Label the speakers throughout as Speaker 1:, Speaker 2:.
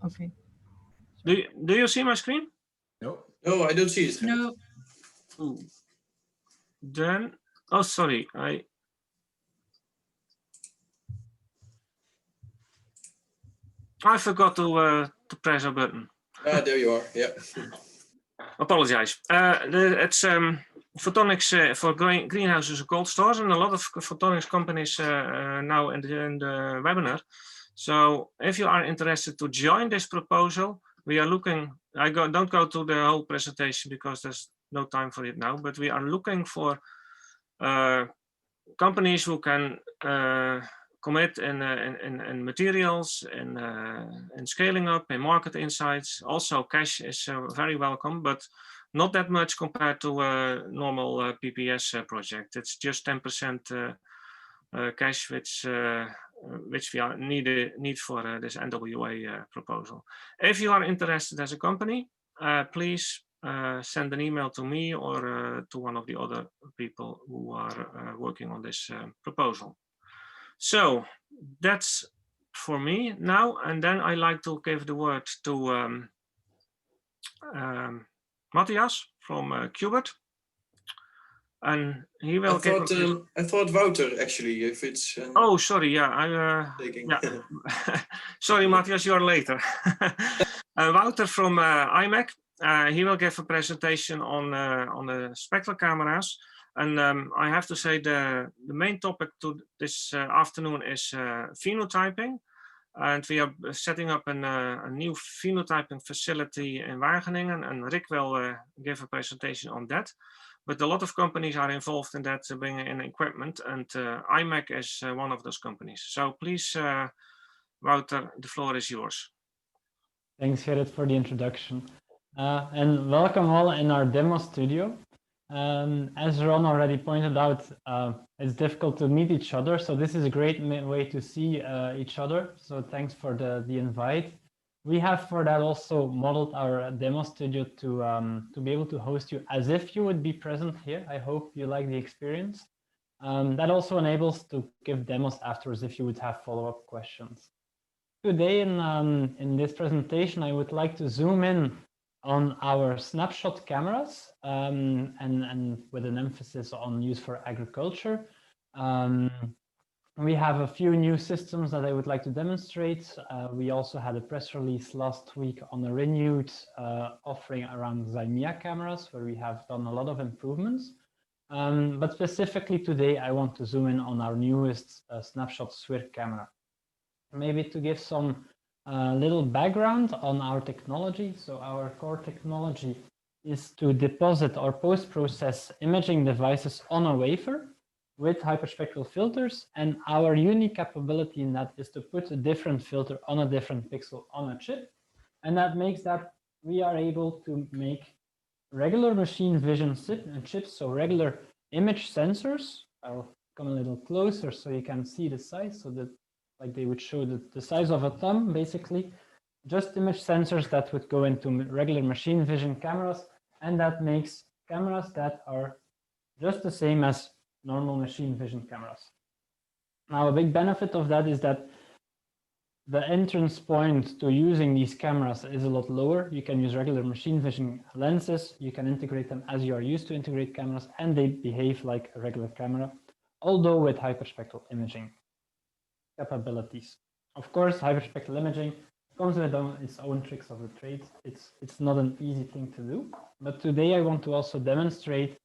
Speaker 1: Okay.
Speaker 2: Do you see my screen?
Speaker 3: No.
Speaker 4: No, I don't see it.
Speaker 1: No.
Speaker 2: Ooh. Then, oh, sorry, I forgot to press a button.
Speaker 4: Ah, there you are. Yeah.
Speaker 2: Apologize. It's photonics for greenhouses and cold stores, and a lot of photonics companies now in the webinar. So if you are interested to join this proposal, we are looking. Don't go to the whole presentation because there's no time for it now. But we are looking for companies who can commit in materials, in scaling up, in market insights. Also, cash is very welcome, but not that much compared to a normal PPS project. It's just 10% cash, which we are need for this NWA proposal. If you are interested as a company, please send an email to me or to one of the other people who are working on this proposal. So that's for me now, and then I like to give the word to Matthias from Qubit, and he will.
Speaker 4: I thought Wouter actually, if it's.
Speaker 2: Oh, sorry. Yeah, yeah. Sorry, Matthias, you are later. Wouter from IMEC. He will give a presentation on the spectral cameras, and I have to say the main topic to this afternoon is phenotyping, and we are setting up a new phenotyping facility in Wageningen, and Rick will give a presentation on that. But a lot of companies are involved in that, bringing in equipment, and IMEC is one of those companies. So please, Wouter, the floor is yours.
Speaker 5: Thanks, Gerrit, for the introduction. And welcome all in our demo studio. As Ron already pointed out, it's difficult to meet each other, so this is a great way to see each other. So thanks for the invite. We have for that also modeled our demo studio to be able to host you as if you would be present here. I hope you like the experience. That also enables to give demos afterwards if you would have follow-up questions. Today in this presentation, I would like to zoom in on our snapshot cameras and with an emphasis on use for agriculture. We have a few new systems that I would like to demonstrate. We also had a press release last week on a renewed offering around Xymea cameras, where we have done a lot of improvements. But specifically today, I want to zoom in on our newest snapshot SWIR camera. Maybe to give some little background on our technology. So our core technology is to deposit or post-process imaging devices on a wafer with hyperspectral filters, and our unique capability in that is to put a different filter on a different pixel on a chip, and that makes that we are able to make regular machine vision chips, so regular image sensors. I'll come a little closer so you can see the size, so that like they would show the size of a thumb, basically, just image sensors that would go into regular machine vision cameras, and that makes cameras that are just the same as normal machine vision cameras. Now, a big benefit of that is that the entrance point to using these cameras is a lot lower. You can use regular machine vision lenses, you can integrate them as you are used to integrate cameras, and they behave like a regular camera, although with hyperspectral imaging capabilities. Of course, hyperspectral imaging comes with its own tricks of the trade. It's not an easy thing to do, but today I want to also demonstrate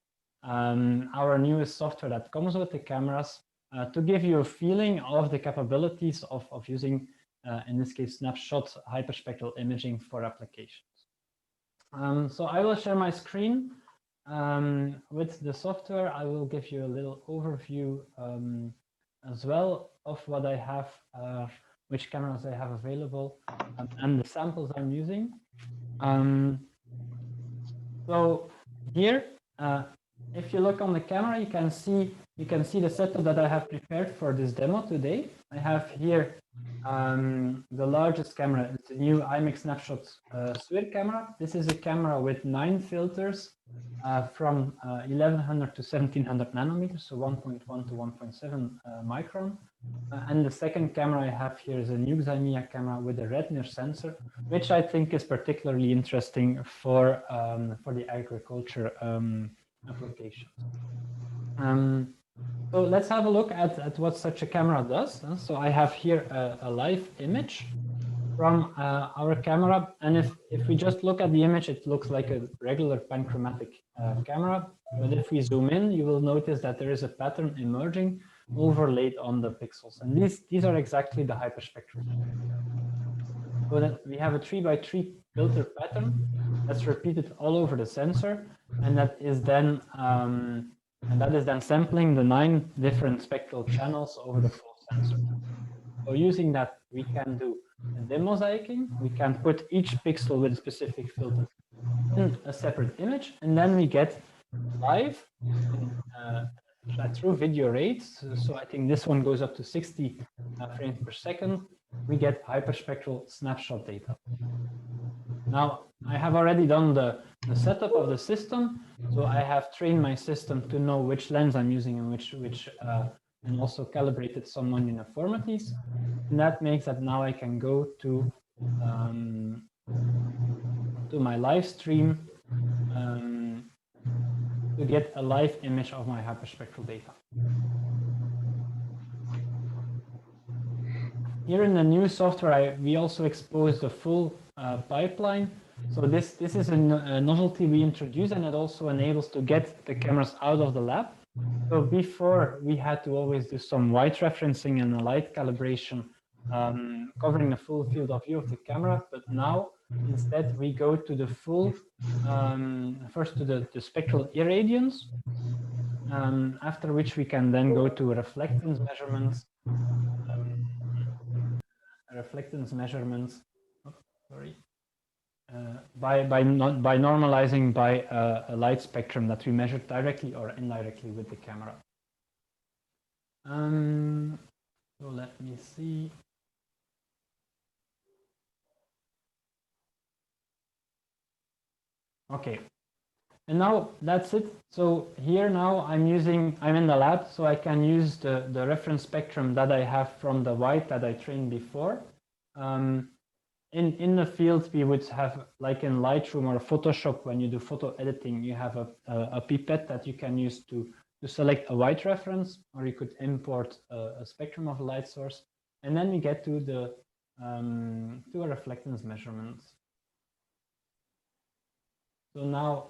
Speaker 5: our newest software that comes with the cameras to give you a feeling of the capabilities of using, in this case, snapshot hyperspectral imaging for applications. So I will share my screen with the software. I will give you a little overview as well of what I have, which cameras I have available, and the samples I'm using. So here, if you look on the camera, you can see you can see the setup that I have prepared for this demo today. I have here the largest camera. It's a new IMEX Snapshot SWIR camera. This is a camera with 9 filters from 1100 to 1700 nanometers, so 1.1 to 1.7 micron. And the second camera I have here is a new Ximea camera with a retina sensor, which I think is particularly interesting for the agriculture application. So let's have a look at what such a camera does. So I have here a live image from our camera, and if we just look at the image, it looks like a regular panchromatic camera. But if we zoom in, you will notice that there is a pattern emerging overlaid on the pixels, and these are exactly the hyperspectral. So that we have a 3x3 filter pattern that's repeated all over the sensor, and that is then sampling the 9 different spectral channels over the full sensor. So using that, we can do demosaicing. We can put each pixel with a specific filter in a separate image, and then we get live through video rates. So I think this one goes up to 60 frames per second. We get hyperspectral snapshot data. Now, I have already done the setup of the system. So I have trained my system to know which lens I'm using and and also calibrated some non-uniformities. And that makes that now I can go to my live stream to get a live image of my hyperspectral data. Here in the new software, we also expose the full pipeline. So this is a novelty we introduced, and it also enables to get the cameras out of the lab. So before, we had to always do some white referencing and a light calibration covering the full field of view of the camera, but now instead we go to the full, first to the spectral irradiance, after which we can then go to reflectance measurements. By normalizing by a light spectrum that we measure directly or indirectly with the camera. So let me see. Okay, and now that's it. So here now I'm in the lab, so I can use the reference spectrum that I have from the white that I trained before. In the field, we would have, like in Lightroom or Photoshop, when you do photo editing, you have a pipette that you can use to select a white reference, or you could import a spectrum of a light source, and then we get to a reflectance measurement. So now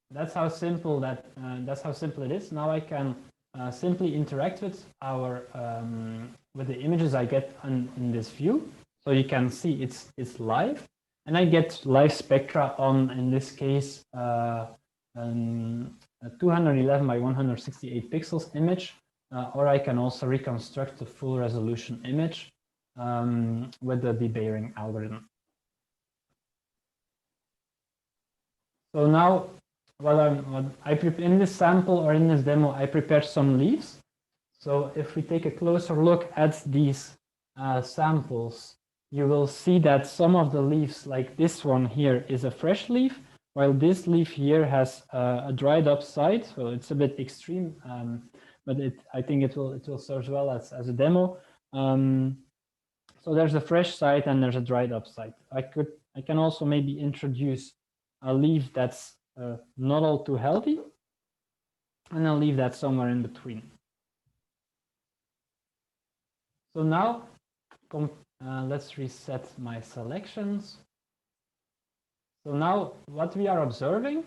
Speaker 5: that's how simple it is. Now I can simply interact with with the images I get in this view. So you can see it's live, and I get live spectra on, in this case, a 211 by 168 pixels image, or I can also reconstruct the full resolution image with the debayering algorithm. So now, in this sample or in this demo, I prepared some leaves. So if we take a closer look at these samples, you will see that some of the leaves, like this one here, is a fresh leaf, while this leaf here has a dried up side. So it's a bit extreme, but I think it will serve well as a demo. So there's a fresh side and there's a dried up side. I can also maybe introduce a leaf that's not all too healthy, and I'll leave that somewhere in between. So now, let's reset my selections. So now what we are observing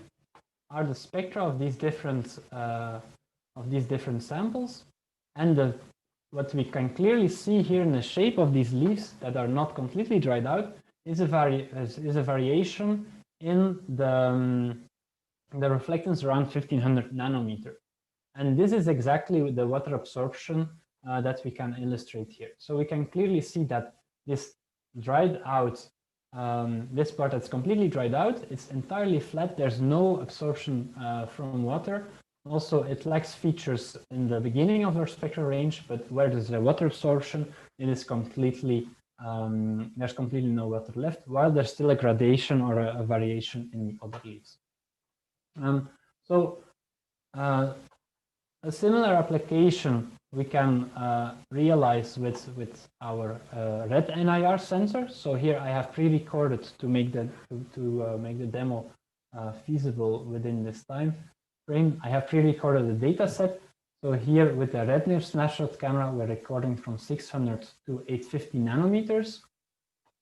Speaker 5: are the spectra of these different samples, and what we can clearly see here in the shape of these leaves that are not completely dried out is a variation in the reflectance around 1500 nanometer. And this is exactly the water absorption that we can illustrate here. So we can clearly see that this dried out, this part that's completely dried out, it's entirely flat. There's no absorption from water, Also, it lacks features in the beginning of their spectral range, but where there's a water absorption, it is completely, there's completely no water left, while there's still a gradation or a variation in the other leaves. A similar application we can realize with our red NIR sensor. So here I have pre-recorded to make the demo feasible within this time frame. I have pre-recorded the data set. So here with the red NIR snapshot camera, we're recording from 600 to 850 nanometers.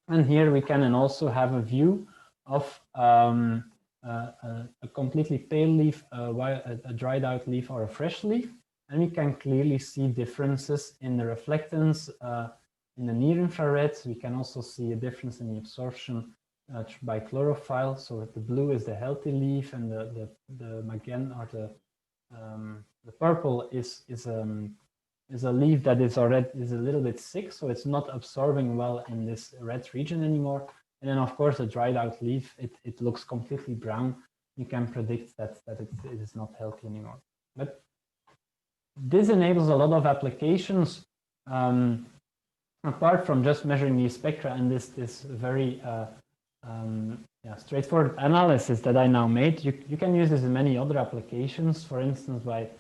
Speaker 5: And here we can also have a view of a completely pale leaf, a dried out leaf, or a fresh leaf. And we can clearly see differences in the reflectance in the near infrared. We can also see a difference in the absorption by chlorophyll. So the blue is the healthy leaf, and the magenta or the purple is a leaf that is a little bit sick, so it's not absorbing well in this red region anymore. And then, of course, a dried out leaf, it looks completely brown. You can predict that it is not healthy anymore. But this enables a lot of applications apart from just measuring these spectra and this very straightforward analysis that I now made. You can use this in many other applications, for instance, by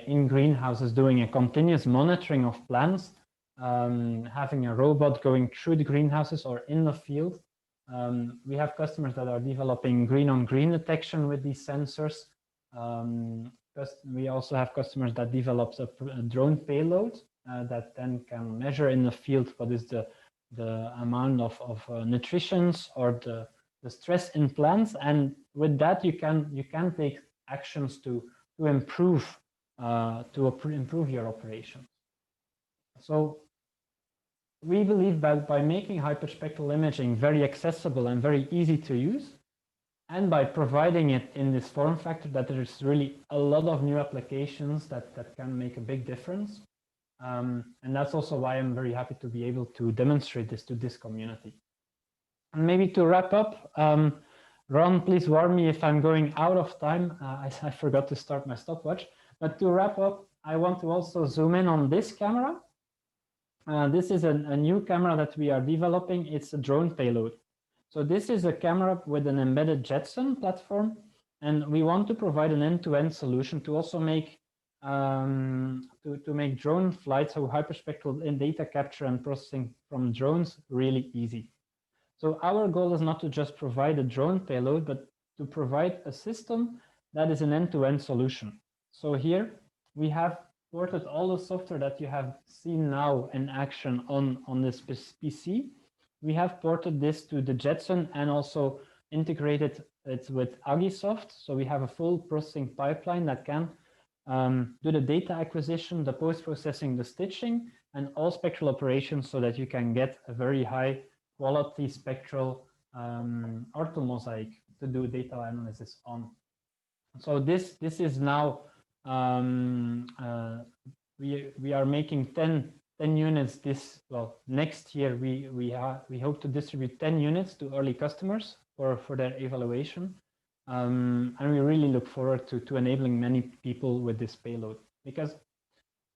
Speaker 5: in greenhouses doing a continuous monitoring of plants, having a robot going through the greenhouses or in the field. We have customers that are developing green-on-green detection with these sensors. We also have customers that develop a drone payload that then can measure in the field what is the amount of nutrients or the stress in plants, and with that you can take actions to improve your operation. So we believe that by making hyperspectral imaging very accessible and very easy to use, and by providing it in this form factor, that there is really a lot of new applications that can make a big difference. And that's also why I'm very happy to be able to demonstrate this to this community. And maybe to wrap up, Ron, please warn me if I'm going out of time. I forgot to start my stopwatch. But to wrap up, I want to also zoom in on this camera. This is a new camera that we are developing. It's a drone payload. So this is a camera with an embedded Jetson platform, and we want to provide an end-to-end solution to also make to make drone flights, so hyperspectral and data capture and processing from drones, really easy. So our goal is not to just provide a drone payload, but to provide a system that is an end-to-end solution. So here we have ported all the software that you have seen now in action on this PC. We have ported this to the Jetson and also integrated it with Agisoft. So we have a full processing pipeline that can do the data acquisition, the post-processing, the stitching, and all spectral operations so that you can get a very high quality spectral orthomosaic to do data analysis on. So this is now, we are making 10 units next year. We hope to distribute 10 units to early customers for their evaluation. And we really look forward to enabling many people with this payload, because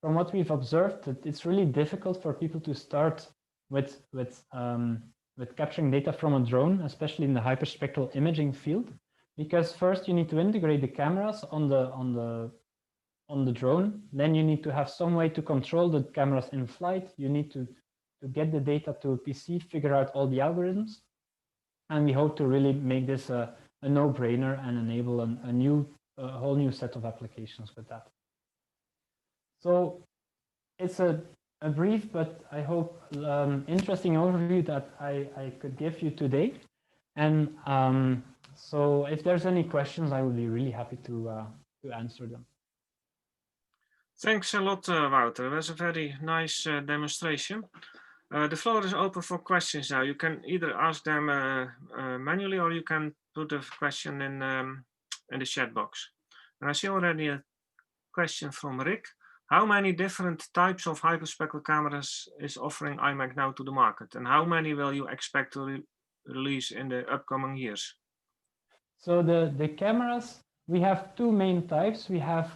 Speaker 5: from what we've observed, it's really difficult for people to start with capturing data from a drone, especially in the hyperspectral imaging field, because first you need to integrate the cameras on the drone. Then you need to have some way to control the cameras in flight. You need to get the data to a PC, figure out all the algorithms, and we hope to really make this a no-brainer and enable a whole new set of applications with that. So it's a brief, but I hope interesting overview that I could give you today. And so if there's any questions, I would be really happy to answer them.
Speaker 2: Thanks a lot, Wouter. It was a very nice demonstration. The floor is open for questions now. You can either ask them manually, or you can put a question in the chat box. And I see already a question from Rick. How many different types of hyperspectral cameras is offering IMAG now to the market? And how many will you expect to release in the upcoming years?
Speaker 5: So the cameras we have two main types. We have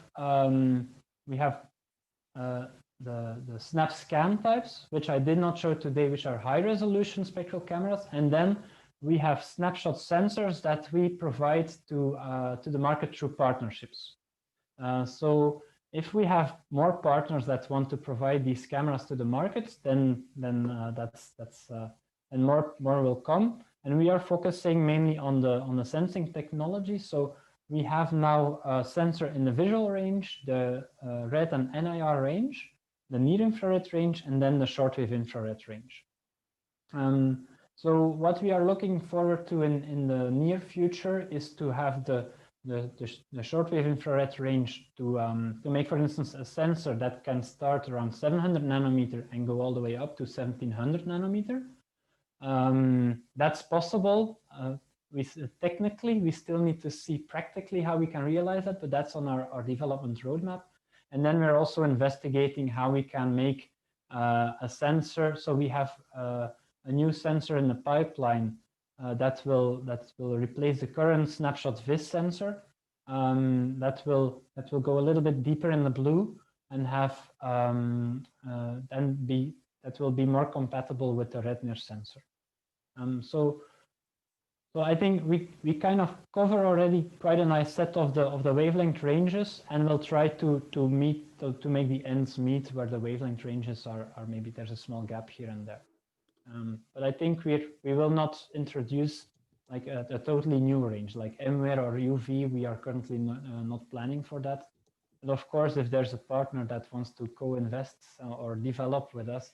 Speaker 5: the snap scan types, which I did not show today, which are high resolution spectral cameras, and then we have snapshot sensors that we provide to the market through partnerships. So if we have more partners that want to provide these cameras to the market, then more will come. And we are focusing mainly on the sensing technology. So we have now a sensor in the visual range, the red and NIR range, the near infrared range, and then the shortwave infrared range. So what we are looking forward to in the near future is to have the shortwave infrared range to make, for instance, a sensor that can start around 700 nanometer and go all the way up to 1700 nanometer. That's possible. Technically, we still need to see practically how we can realize that, but that's on our development roadmap. And then we're also investigating how we can make a sensor. So we have a new sensor in the pipeline that will replace the current snapshot vis sensor. That will go a little bit deeper in the blue and have that will be more compatible with the red near sensor. So I think we kind of cover already quite a nice set of the wavelength ranges, and we'll try to make the ends meet where the wavelength ranges are maybe there's a small gap here and there. But I think we will not introduce like a totally new range like MWare or UV. We are currently not planning for that. But of course, if there's a partner that wants to co-invest or develop with us,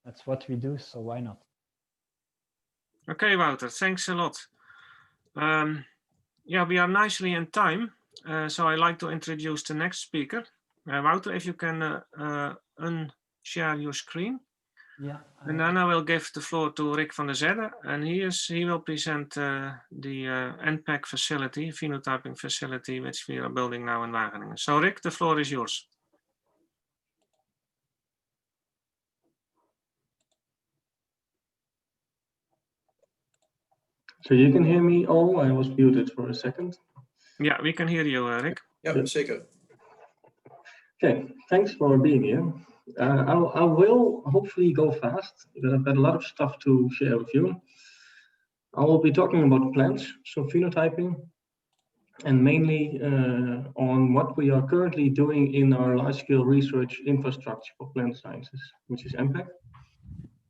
Speaker 5: that's what we do. So why not?
Speaker 2: Okay, Wouter, thanks a lot. Yeah, we are nicely in time. So I'd like to introduce the next speaker. Wouter, if you can unshare your screen.
Speaker 5: Yeah.
Speaker 2: And then I will give the floor to Rick van der Zedde, and he will present the NPAC facility, phenotyping facility, which we are building now in Wageningen. So Rick, the floor is yours.
Speaker 1: So you can hear me all? I was muted for a second.
Speaker 2: Yeah, we can hear you, Rick.
Speaker 4: Yeah, zeker.
Speaker 1: Okay, thanks for being here. I will hopefully go fast because I've got a lot of stuff to share with you. I will be talking about plants, so phenotyping, and mainly on what we are currently doing in our large-scale research infrastructure for plant sciences, which is NPAC.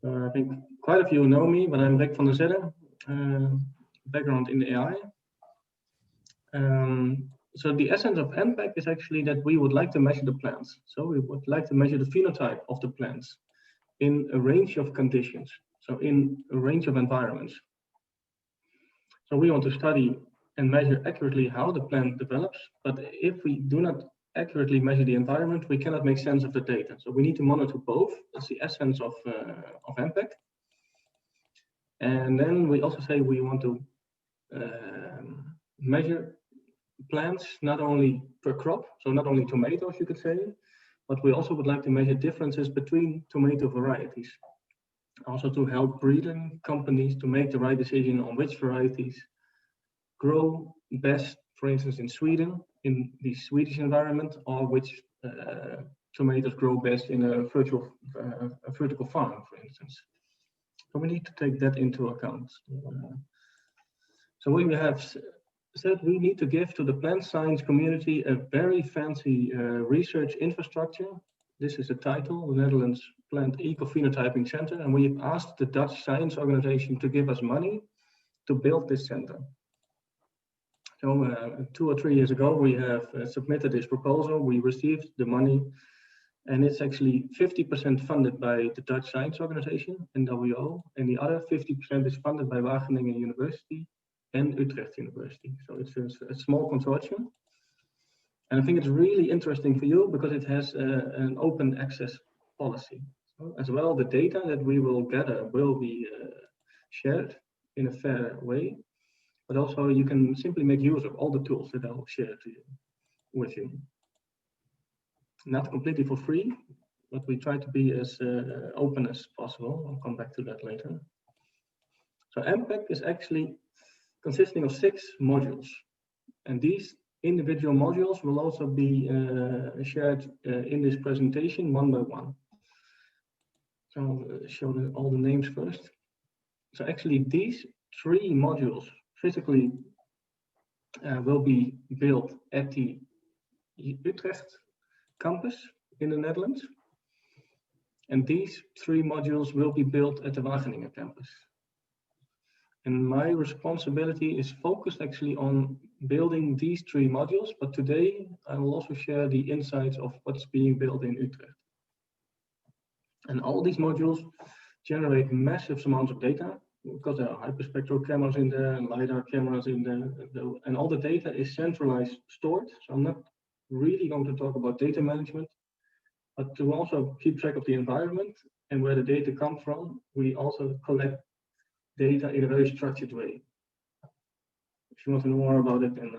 Speaker 1: I think quite a few know me, but I'm Rick van der Zedde, background in AI. So the essence of NPAC is actually that we would like to measure the plants. So we would like to measure the phenotype of the plants in a range of conditions, so in a range of environments. So we want to study and measure accurately how the plant develops, but if we do not accurately measure the environment, we cannot make sense of the data. So we need to monitor both. That's the essence of NPAC. And then we also say we want to measure plants not only per crop, so not only tomatoes, you could say, but we also would like to measure differences between tomato varieties. Also to help breeding companies to make the right decision on which varieties grow best, for instance, in Sweden, in the Swedish environment, or which tomatoes grow best in a vertical farm, for instance. So we need to take that into account. So we have said we need to give to the plant science community a very fancy research infrastructure. This is the title, the Netherlands Plant Eco-Phenotyping Center, and we've asked the Dutch Science Organization to give us money to build this center. So 2 or 3 years ago, we have submitted this proposal, we received the money, and it's actually 50% funded by the Dutch Science Organization, NWO, and the other 50% is funded by Wageningen University and Utrecht University. So it's a small consortium. And I think it's really interesting for you because it has an open access policy. So as well, the data that we will gather will be shared in a fair way, but also you can simply make use of all the tools that I will share with you. Not completely for free, but we try to be as open as possible. I'll come back to that later. So NPAC is actually consisting of 6 modules. And these individual modules will also be shared in this presentation one by one. So I'll show all the names first. So actually these 3 modules physically will be built at the Utrecht campus in the Netherlands. And these 3 modules will be built at the Wageningen campus. And my responsibility is focused actually on building these 3 modules, but today I will also share the insights of what's being built in Utrecht. And all these modules generate massive amounts of data because there are hyperspectral cameras in there and LiDAR cameras in there, and all the data is centralized stored. So I'm not really going to talk about data management, but to also keep track of the environment and where the data comes from, we also collect data in a very structured way. If you want to know more about it, then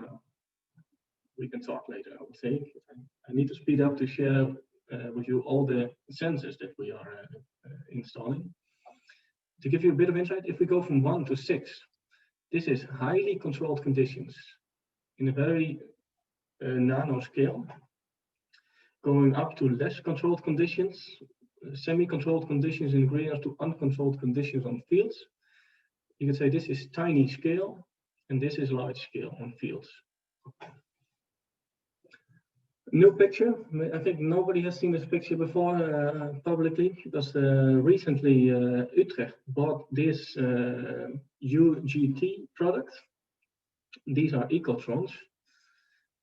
Speaker 1: we can talk later, I would say. I need to speed up to share with you all the sensors that we are installing. To give you a bit of insight, if we go from 1 to 6, this is highly controlled conditions in a very nano scale, going up to less controlled conditions, semi-controlled conditions in greenhouse to uncontrolled conditions on fields. You can say this is tiny scale and this is large scale on fields. New picture. I think nobody has seen this picture before publicly, because recently Utrecht bought this UGT product. These are Ecotrons.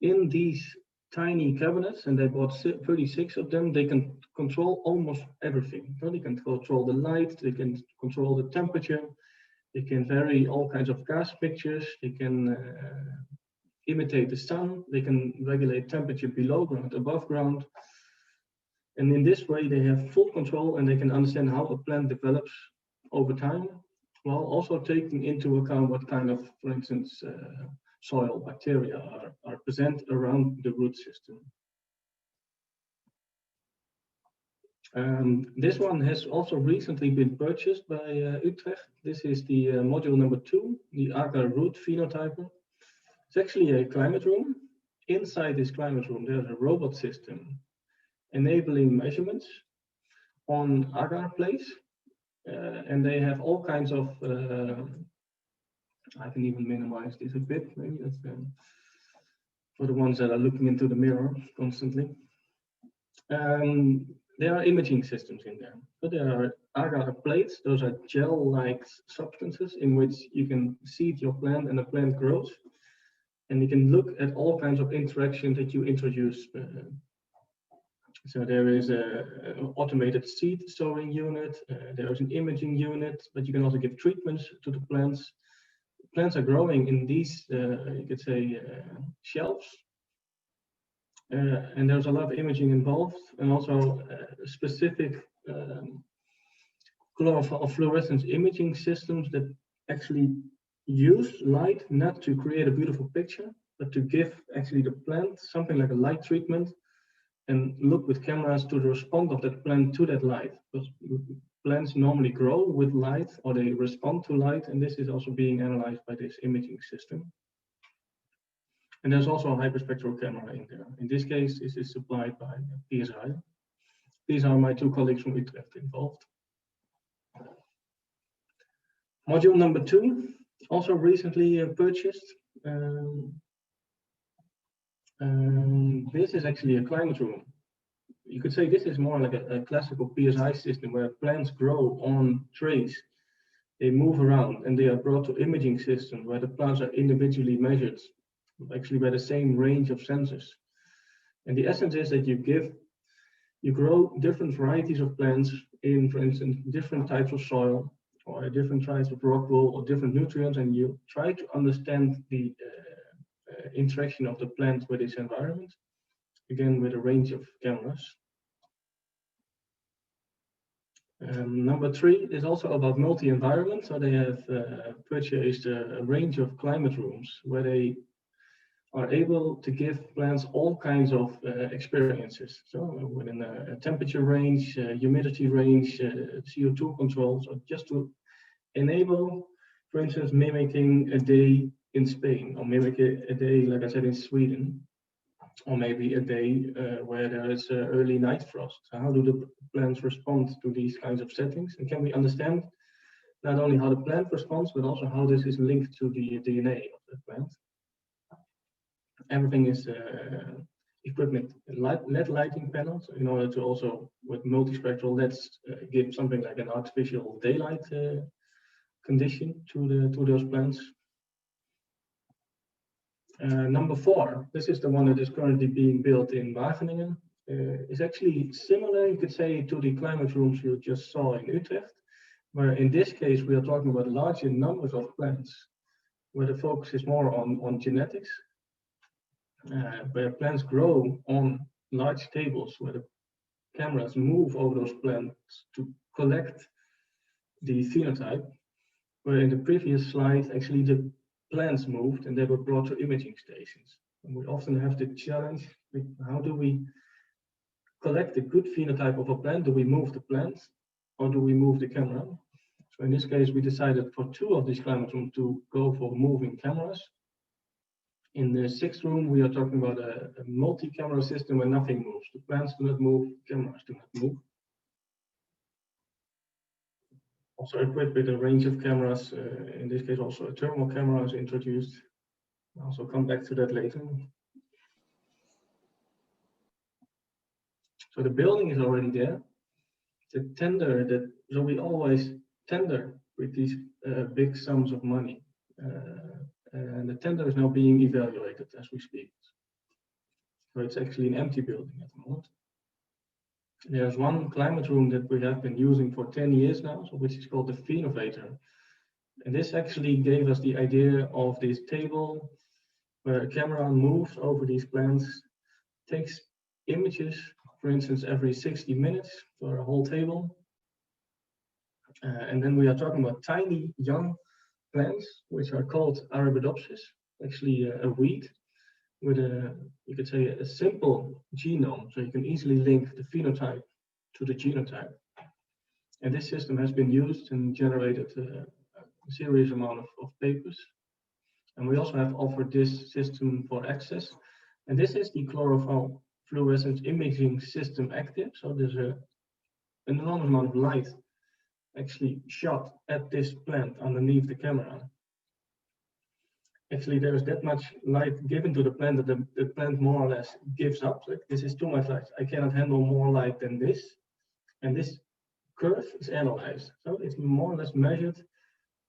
Speaker 1: In these tiny cabinets, and they bought 36 of them, they can control almost everything. So they can control the light, they can control the temperature, they can vary all kinds of gas mixtures, they can imitate the sun, they can regulate temperature below ground, above ground. And in this way, they have full control and they can understand how a plant develops over time, while also taking into account what kind of, for instance, soil bacteria are present around the root system. This one has also recently been purchased by Utrecht. This is the module number 2, the Agar root phenotyper. It's actually a climate room. Inside this climate room, there's a robot system enabling measurements on agar plates. And they have all kinds of, I can even minimize this a bit, maybe that's for the ones that are looking into the mirror constantly. There are imaging systems in there. So there are agar plates, those are gel-like substances in which you can seed your plant and the plant grows. And you can look at all kinds of interactions that you introduce. So there is an automated seed sowing unit, there is an imaging unit, but you can also give treatments to the plants. Plants are growing in these, you could say, shelves. And there's a lot of imaging involved, and also specific fluorescence imaging systems that actually use light not to create a beautiful picture, but to give actually the plant something like a light treatment and look with cameras to the response of that plant to that light. Because plants normally grow with light or they respond to light, and this is also being analyzed by this imaging system. And there's also a hyperspectral camera in there. In this case, this is supplied by PSI. These are my 2 colleagues from Utrecht involved. Module number 2, also recently purchased. This is actually a climate room. You could say this is more like a classical PSI system where plants grow on trays. They move around and they are brought to imaging systems where the plants are individually measured, actually by the same range of sensors. And the essence is that you grow different varieties of plants in, for instance, different types of soil or different types of rock wool or different nutrients, and you try to understand the interaction of the plant with its environment, again with a range of cameras. Number 3 is also about multi-environment. So they have purchased a range of climate rooms where they are able to give plants all kinds of experiences. So within a temperature range, humidity range, CO2 control, so just to enable, for instance, mimicking a day in Spain, or maybe a day, like I said, in Sweden, or maybe a day where there is early night frost. So how do the plants respond to these kinds of settings? And can we understand not only how the plant responds, but also how this is linked to the DNA of the plant? Everything is equipped with LED lighting panels in order to also, with multispectral LEDs, give something like an artificial daylight condition to those plants. Number 4, this is the one that is currently being built in Wageningen. Is actually similar, you could say, to the climate rooms you just saw in Utrecht, where in this case we are talking about larger numbers of plants, where the focus is more on genetics, where plants grow on large tables, where the cameras move over those plants to collect the phenotype, where in the previous slide, actually the plants moved and they were brought to imaging stations. And we often have the challenge, how do we collect a good phenotype of a plant? Do we move the plants or do we move the camera? So in this case, we decided for 2 of these climate rooms to go for moving cameras. In the 6th room, we are talking about a multi-camera system where nothing moves. The plants do not move, cameras do not move. Also equipped with a range of cameras, in this case also a thermal camera is introduced. I'll also come back to that later. So the building is already there. The tender, so we always tender with these big sums of money. And the tender is now being evaluated as we speak. So it's actually an empty building at the moment. There's one climate room that we have been using for 10 years now, so which is called the Phenovator. And this actually gave us the idea of this table where a camera moves over these plants, takes images, for instance, every 60 minutes for a whole table. And then we are talking about tiny young plants, which are called Arabidopsis, actually a weed with you could say, a simple genome, so you can easily link the phenotype to the genotype. And this system has been used and generated a serious amount of papers. And we also have offered this system for access. And this is the chlorophyll fluorescence imaging system active. So there's an enormous amount of light actually shot at this plant underneath the camera. Actually, there is that much light given to the plant that the plant more or less gives up. Like, this is too much light. I cannot handle more light than this. And this curve is analyzed. So it's more or less measured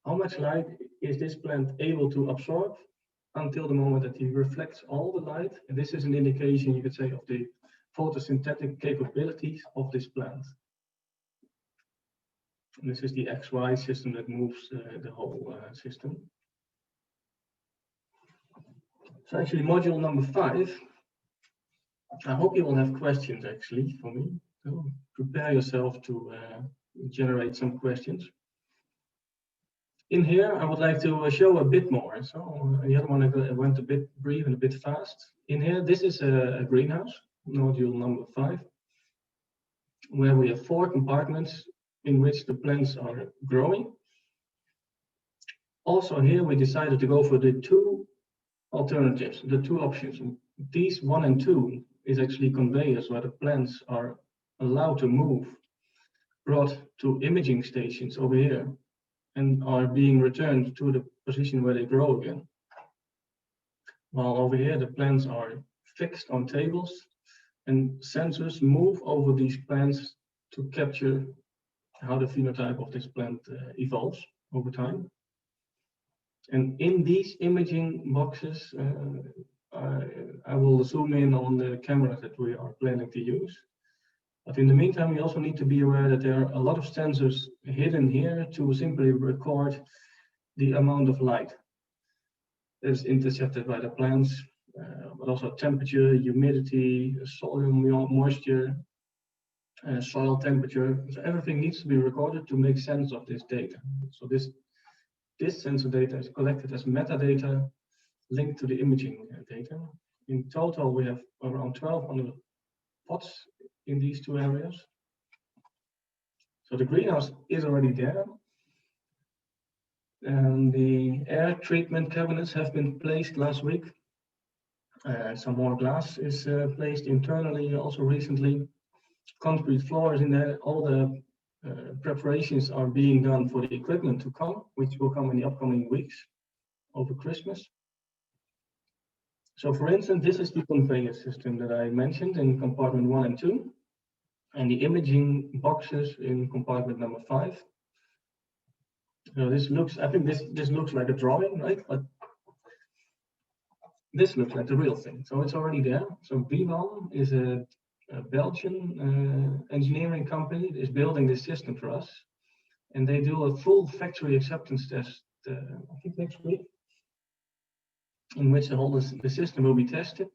Speaker 1: how much light is this plant able to absorb until the moment that he reflects all the light. And this is an indication, you could say, of the photosynthetic capabilities of this plant. And this is the XY system that moves the whole system. So actually module number 5, I hope you will have questions actually for me. So prepare yourself to generate some questions. In here, I would like to show a bit more. So the other one I went a bit brief and a bit fast. In here, this is a greenhouse, module number 5, where we have 4 compartments in which the plants are growing. Also here, we decided to go for the 2 alternatives, the 2 options. These 1 and 2 is actually conveyors where the plants are allowed to move, brought to imaging stations over here, and are being returned to the position where they grow again. While over here, the plants are fixed on tables, and sensors move over these plants to capture how the phenotype of this plant evolves over time. And in these imaging boxes, I will zoom in on the cameras that we are planning to use. But in the meantime, we also need to be aware that there are a lot of sensors hidden here to simply record the amount of light that is intercepted by the plants, but also temperature, humidity, soil moisture, soil temperature. So everything needs to be recorded to make sense of this data. So this sensor data is collected as metadata linked to the imaging data. In total, we have around 1,200 pots in these 2 areas. So the greenhouse is already there. The air treatment cabinets have been placed last week. Some more glass is placed internally also recently. Concrete floors in there. All the preparations are being done for the equipment to come, which will come in the upcoming weeks over Christmas. So for instance, this is the conveyor system that I mentioned in compartment 1 and 2, and the imaging boxes in compartment number 5. So this looks, I think this looks like a drawing, right? But this looks like the real thing. So it's already there. So Vivan is a Belgian engineering company that is building this system for us. And they do a full factory acceptance test, I think next week, in which the system will be tested.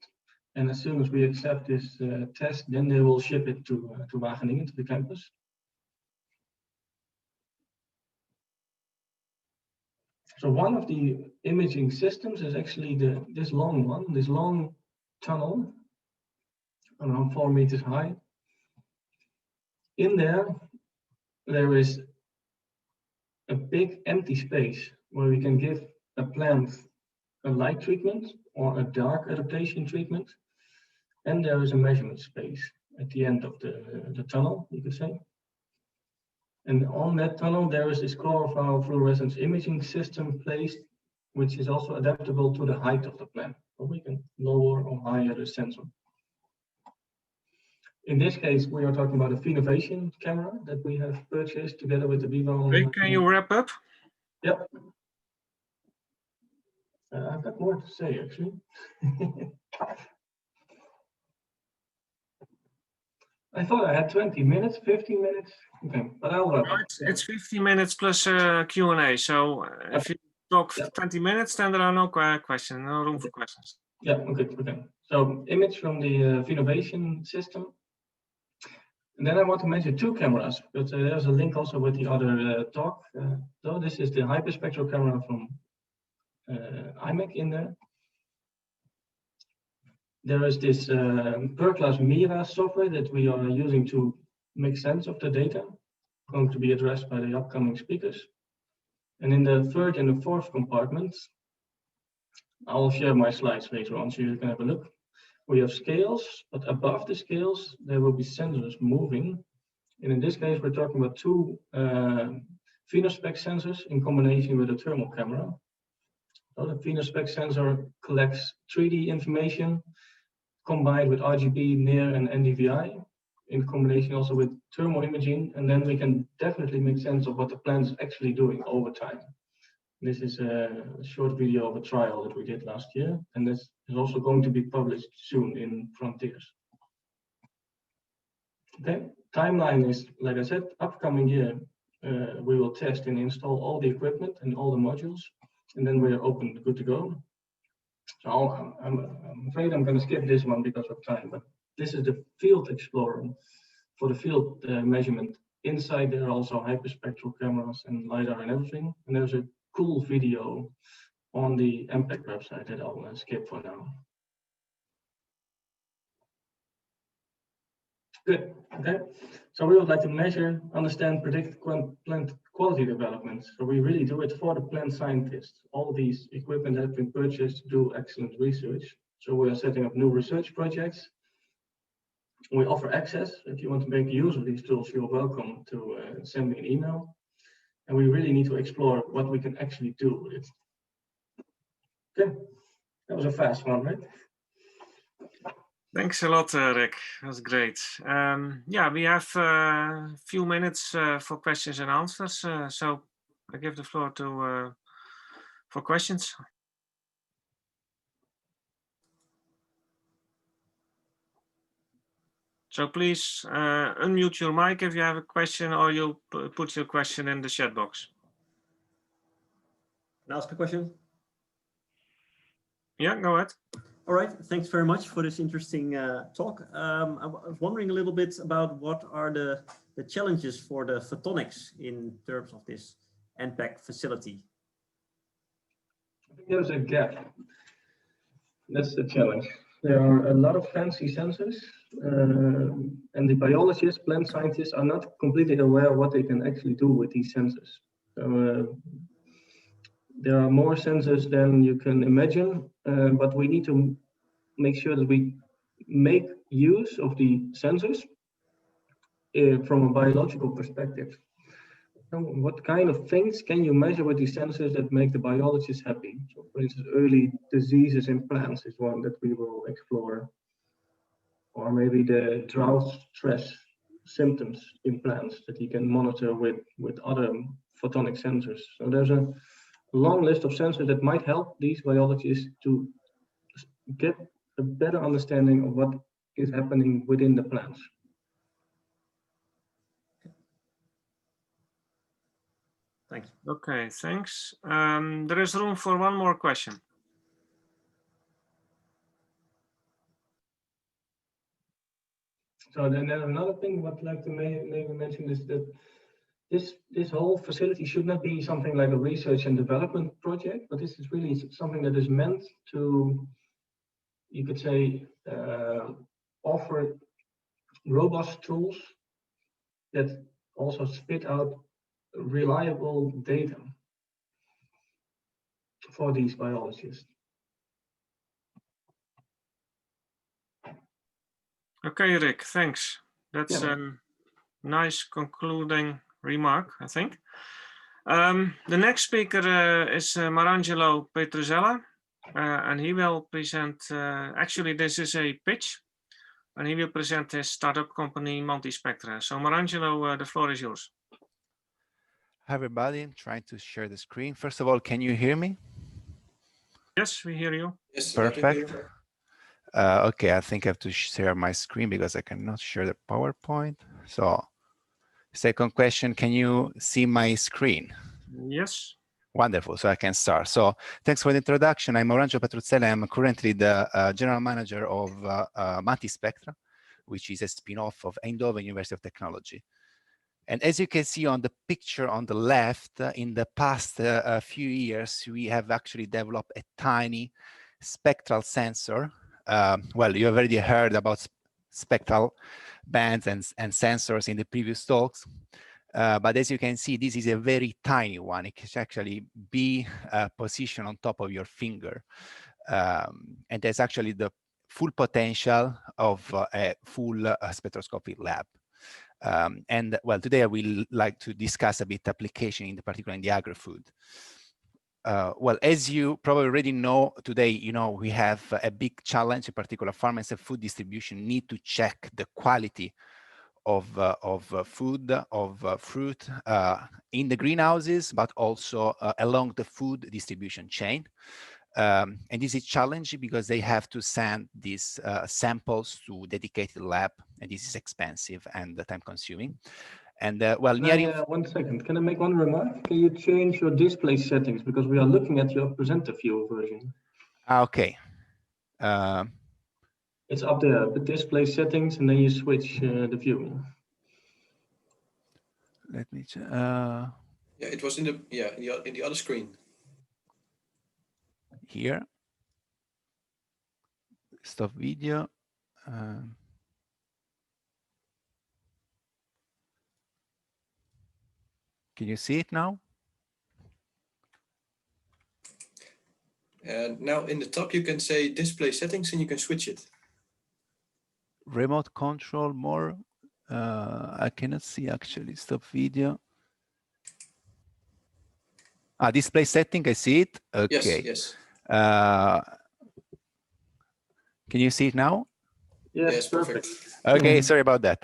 Speaker 1: And as soon as we accept this test, then they will ship it to Wageningen, to the campus. So one of the imaging systems is actually this long one, this long tunnel, around 4 meters high. In there is a big empty space where we can give a plant a light treatment or a dark adaptation treatment. And there is a measurement space at the end of the tunnel, you could say. And on that tunnel, there is this chlorophyll fluorescence imaging system placed, which is also adaptable to the height of the plant. So we can lower or higher the sensor. In this case, we are talking about a Phenovation camera that we have purchased together with the Vivan.
Speaker 2: Rick, can you wrap up?
Speaker 1: Yep. I've got more to say, actually. I thought I had 20 minutes, 15 minutes. Okay, but I'll wrap up.
Speaker 2: It's 15 minutes plus Q&A. So if you talk 20 minutes, then there are no questions, no room for questions.
Speaker 1: Yeah, okay. So image from the Phenovation system. And then I want to mention 2 cameras, but there's a link also with the other talk. So this is the hyperspectral camera from IMEC in there. There is this per-class Mira software that we are using to make sense of the data, going to be addressed by the upcoming speakers. And in the 3rd and the 4th compartments, I'll share my slides later on so you can have a look. We have scales, but above the scales, there will be sensors moving. And in this case, we're talking about 2 Phenospec sensors in combination with a thermal camera. So the Phenospec sensor collects 3D information combined with RGB, NIR, and NDVI in combination also with thermal imaging. And then we can definitely make sense of what the plant is actually doing over time. This is a short video of a trial that we did last year, and this is also going to be published soon in Frontiers. Okay, timeline is, like I said, upcoming year, we will test and install all the equipment and all the modules, and then we are open, good to go. So I'm afraid I'm going to skip this one because of time, but this is the field explorer for the field measurement. Inside there are also hyperspectral cameras and LiDAR and everything, and there's a cool video on the MPEC website that I'll skip for now. Good, okay. So we would like to measure, understand, predict plant quality development. So we really do it for the plant scientists. All these equipment have been purchased to do excellent research. So we are setting up new research projects. We offer access. If you want to make use of these tools, you're welcome to send me an email. And we really need to explore what we can actually do with it. Okay, that was a fast one, right?
Speaker 2: Thanks a lot, Rick. That was great. Yeah, we have a few minutes for questions and answers. So I give the floor to for questions. So please unmute your mic if you have a question, or you put your question in the chat box.
Speaker 3: Can I ask a question?
Speaker 2: Yeah, go ahead.
Speaker 3: All right, thanks very much for this interesting talk. I was wondering a little bit about what are the challenges for the photonics in terms of this NPEC facility?
Speaker 1: I think there's a gap. That's the challenge. There are a lot of fancy sensors, and the biologists, plant scientists are not completely aware of what they can actually do with these sensors. So there are more sensors than you can imagine, but we need to make sure that we make use of the sensors from a biological perspective. What kind of things can you measure with these sensors that make the biologists happy? So, for instance, early diseases in plants is one that we will explore, or maybe the drought stress symptoms in plants that you can monitor with other photonic sensors. So there's a long list of sensors that might help these biologists to get a better understanding of what is happening within the plants.
Speaker 3: Thanks.
Speaker 2: Okay, thanks. There is room for one more question.
Speaker 1: So then another thing I'd like to maybe mention is that this whole facility should not be something like a research and development project, but this is really something that is meant to, you could say, offer robust tools that also spit out reliable data for these biologists.
Speaker 2: Okay, Rick, thanks. That's
Speaker 1: Yeah.
Speaker 2: a nice concluding remark, I think. The next speaker is Marangelo Petruzella, and he will present, actually this is a pitch, and he will present his startup company, Multispectra. So Marangelo, the floor is yours.
Speaker 6: Hi everybody, I'm trying to share the screen. First of all, can you hear me?
Speaker 2: Yes, we hear you.
Speaker 4: Yes,
Speaker 6: Perfect. Okay, I think I have to share my screen because I cannot share the PowerPoint. So, second question, can you see my screen?
Speaker 2: Yes.
Speaker 6: Wonderful, so I can start. So, thanks for the introduction. I'm Marangelo Petruzella. I'm currently the general manager of Multispectra, which is a spin-off of Eindhoven University of Technology. And as you can see on the picture on the left, in the past few years, we have actually developed a tiny spectral sensor. Well, you have already heard about spectral bands and sensors in the previous talks. But as you can see, this is a very tiny one. It can actually be positioned on top of your finger. And there's actually the full potential of a full spectroscopic lab. And well, today I will like to discuss a bit application in particular in the agri-food. Well, as you probably already know, today, we have a big challenge, in particular farmers and food distribution need to check the quality of food, of fruit in the greenhouses, but also along the food distribution chain. And this is challenging because they have to send these samples to dedicated lab, and this is expensive and time consuming. And well,
Speaker 1: one second, can I make one remark? Can you change your display settings because we are looking at your presenter view version?
Speaker 6: Okay.
Speaker 1: It's up there, the display settings, and then you switch the view.
Speaker 6: Let me check.
Speaker 4: Yeah, it was in the other screen.
Speaker 6: Here. Stop video. Can you see it now?
Speaker 4: And now in the top, you can say display settings and you can switch it.
Speaker 6: Remote control more. I cannot see actually. Stop video. Display setting, I see it. Okay.
Speaker 4: Yes.
Speaker 6: Can you see it now?
Speaker 1: Yes, perfect.
Speaker 6: Okay, sorry about that.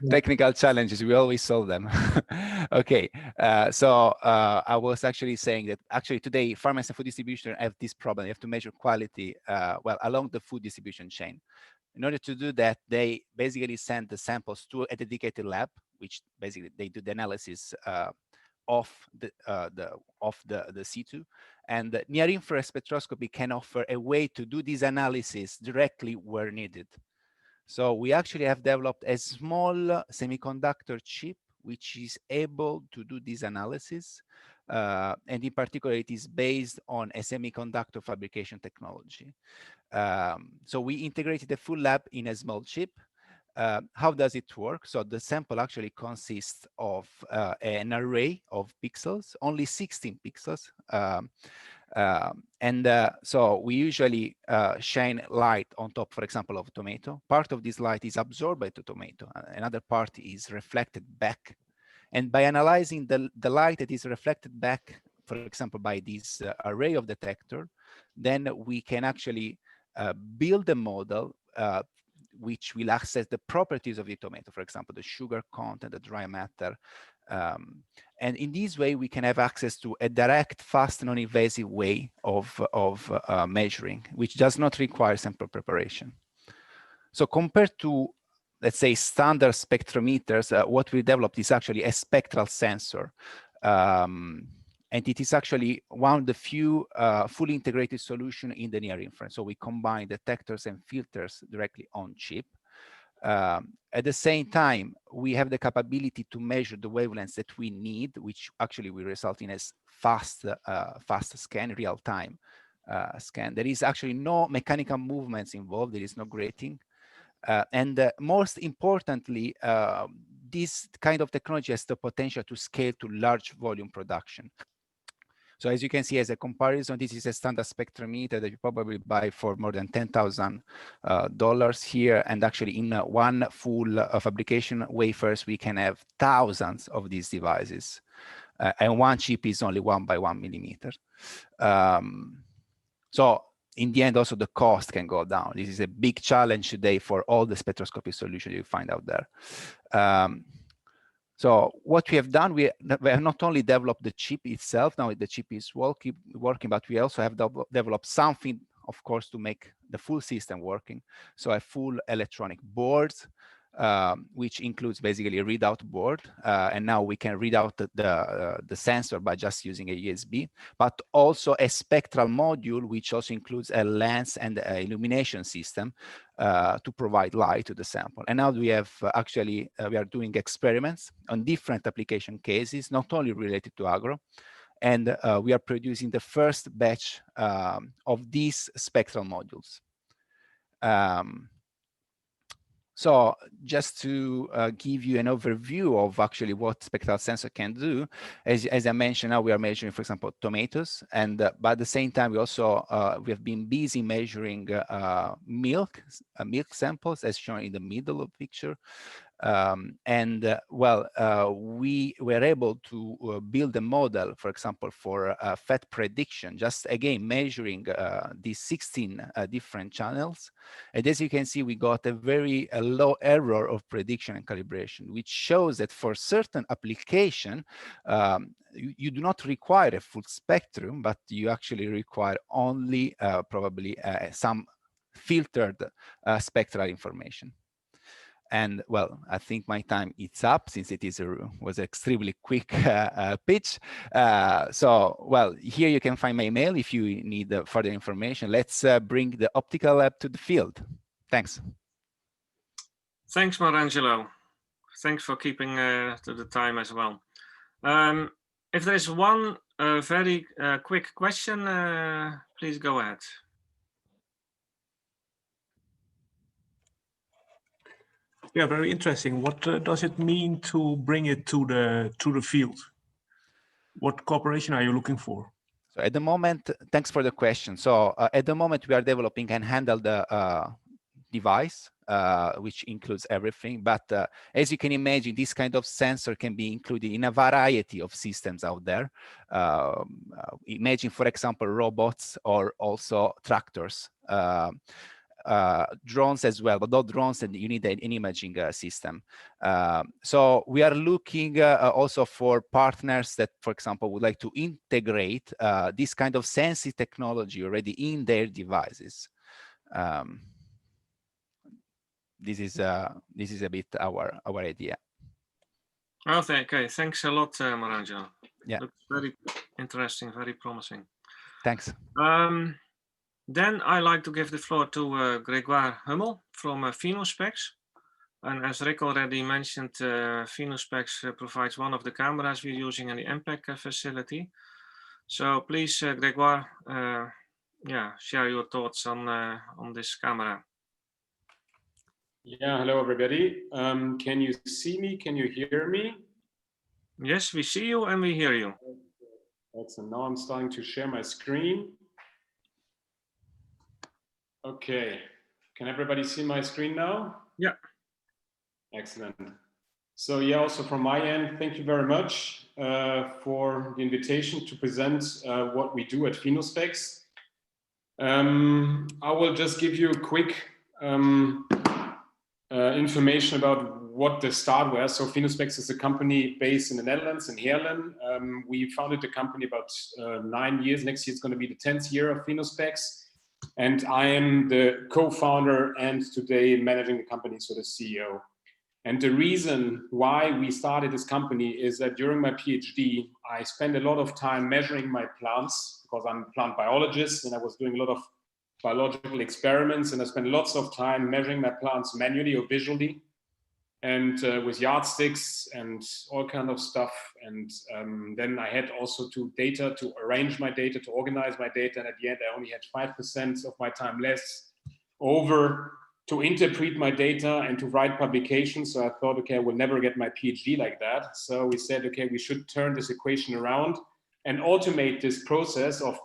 Speaker 6: Technical challenges, we always solve them. Okay, so I was actually saying that actually today farmers and food distribution have this problem. They have to measure quality well along the food distribution chain. In order to do that, they basically send the samples to a dedicated lab, which basically they do the analysis of the C2, and the near-infrared spectroscopy can offer a way to do this analysis directly where needed. So we actually have developed a small semiconductor chip which is able to do this analysis, and in particular, it is based on a semiconductor fabrication technology. So we integrated the full lab in a small chip. How does it work? So the sample actually consists of an array of pixels, only 16 pixels. So we usually shine light on top, for example, of tomato. Part of this light is absorbed by the tomato. Another part is reflected back. And by analyzing the light that is reflected back, for example, by this array of detector, then we can actually build a model which will access the properties of the tomato, for example, the sugar content, the dry matter. And in this way, we can have access to a direct, fast, non-invasive way of measuring, which does not require sample preparation. So compared to, let's say, standard spectrometers, what we developed is actually a spectral sensor. And it is actually one of the few fully integrated solutions in the near infrared. So we combine detectors and filters directly on chip. At the same time, we have the capability to measure the wavelengths that we need, which actually will result in a fast scan, real-time scan. There is actually no mechanical movements involved. There is no grating. And most importantly, this kind of technology has the potential to scale to large volume production. So as you can see, as a comparison, this is a standard spectrometer that you probably buy for more than $10,000 here. And actually in one full fabrication wafers, we can have thousands of these devices. And one chip is only 1 by 1 millimeter. So in the end, also the cost can go down. This is a big challenge today for all the spectroscopy solutions you find out there. So what we have done, we have not only developed the chip itself, now the chip is working, but we also have developed something, of course, to make the full system working. So a full electronic board, which includes basically a readout board. And now we can read out the sensor by just using a USB, but also a spectral module, which also includes a lens and an illumination system to provide light to the sample. And now we have actually, we are doing experiments on different application cases, not only related to agro. And we are producing the first batch of these spectral modules. So just to give you an overview of actually what spectral sensor can do, as I mentioned, now we are measuring, for example, tomatoes, and but at the same time, we also we have been busy measuring milk samples, as shown in the middle of the picture. We were able to build a model, for example, for fat prediction, just again measuring these 16 different channels. And as you can see, we got a very low error of prediction and calibration, which shows that for certain application, you do not require a full spectrum, but you actually require only probably some filtered spectral information. And well, I think my time is up since it was an extremely quick pitch. So, well, here you can find my email if you need further information. Let's bring the optical lab to the field. Thanks.
Speaker 2: Thanks, Marangelo. Thanks for keeping to the time as well. If there is one very quick question, please go ahead.
Speaker 7: Yeah, very interesting. What does it mean to bring it to the field? What cooperation are you looking for?
Speaker 6: So at the moment, thanks for the question. So at the moment, we are developing an handheld device, which includes everything. But as you can imagine, this kind of sensor can be included in a variety of systems out there. Imagine, for example, robots or also tractors. Drones as well, but not drones, and you need an imaging system. So we are looking also for partners that, for example, would like to integrate this kind of sensing technology already in their devices. This is a bit our idea.
Speaker 2: Okay, thanks a lot, Marangelo.
Speaker 6: Yeah,
Speaker 2: looks very interesting, very promising.
Speaker 6: Thanks.
Speaker 2: Then I like to give the floor to Grégoire Hummel from Phenospectral. And as Rick already mentioned, Phenospectral provides one of the cameras we're using in the MPEC facility. So please, Grégoire, share your thoughts on this camera.
Speaker 8: Yeah, hello everybody. Can you see me? Can you hear me?
Speaker 2: Yes, we see you and we hear you.
Speaker 8: Excellent. Now I'm starting to share my screen. Okay. Can everybody see my screen now?
Speaker 2: Yeah.
Speaker 8: Excellent. So yeah, also from my end, thank you very much for the invitation to present what we do at Phenospecs. I will just give you a quick information about what the start was. So Phenospecs is a company based in the Netherlands, in Heerlen. We founded the company about 9 years. Next year it's going to be the 10th year of Phenospecs. And I am the co-founder and today managing the company, so the CEO. And the reason why we started this company is that during my PhD, I spent a lot of time measuring my plants because I'm a plant biologist and I was doing a lot of biological experiments, and I spent lots of time measuring my plants manually or visually and with yardsticks and all kind of stuff. And then I had also to arrange my data, to organize my data. And at the end, I only had 5% of my time less over to interpret my data and to write publications. So I thought, okay, I will never get my PhD like that. So we said, okay, we should turn this equation around and automate this process of,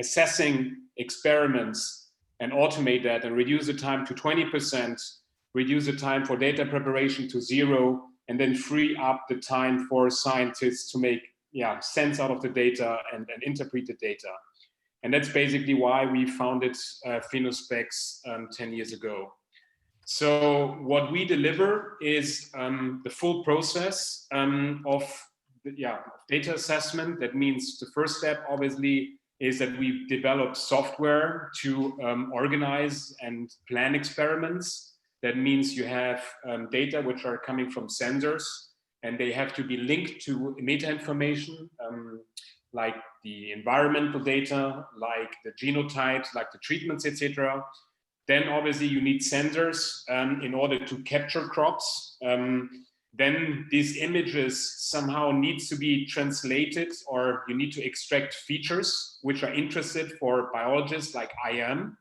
Speaker 8: assessing experiments and automate that and reduce the time to 20%, reduce the time for data preparation to 0, and then free up the time for scientists to make sense out of the data and interpret the data. And that's basically why we founded Phenospecs 10 years ago. So what we deliver is the full process of data assessment. That means the first step, obviously, is that we develop software to organize and plan experiments. That means you have data which are coming from sensors, and they have to be linked to meta information, like the environmental data, like the genotypes, like the treatments, etc. Then obviously you need sensors in order to capture crops. Then these images somehow needs to be translated, or you need to extract features which are interested for biologists like I am,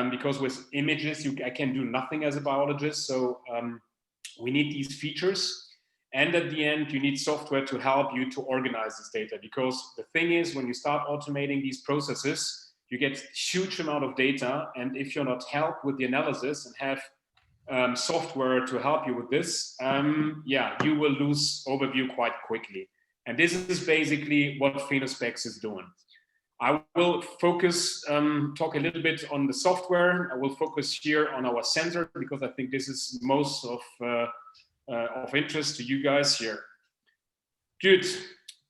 Speaker 8: because with images I can do nothing as a biologist. So we need these features. And at the end, you need software to help you to organize this data, because the thing is, when you start automating these processes, you get huge amount of data. And if you're not helped with the analysis and have software to help you with this, you will lose overview quite quickly. And this is basically what Phenospecs is doing. I will focus, talk a little bit on the software. I will focus here on our sensor, because I think this is most of interest to you guys here. Good.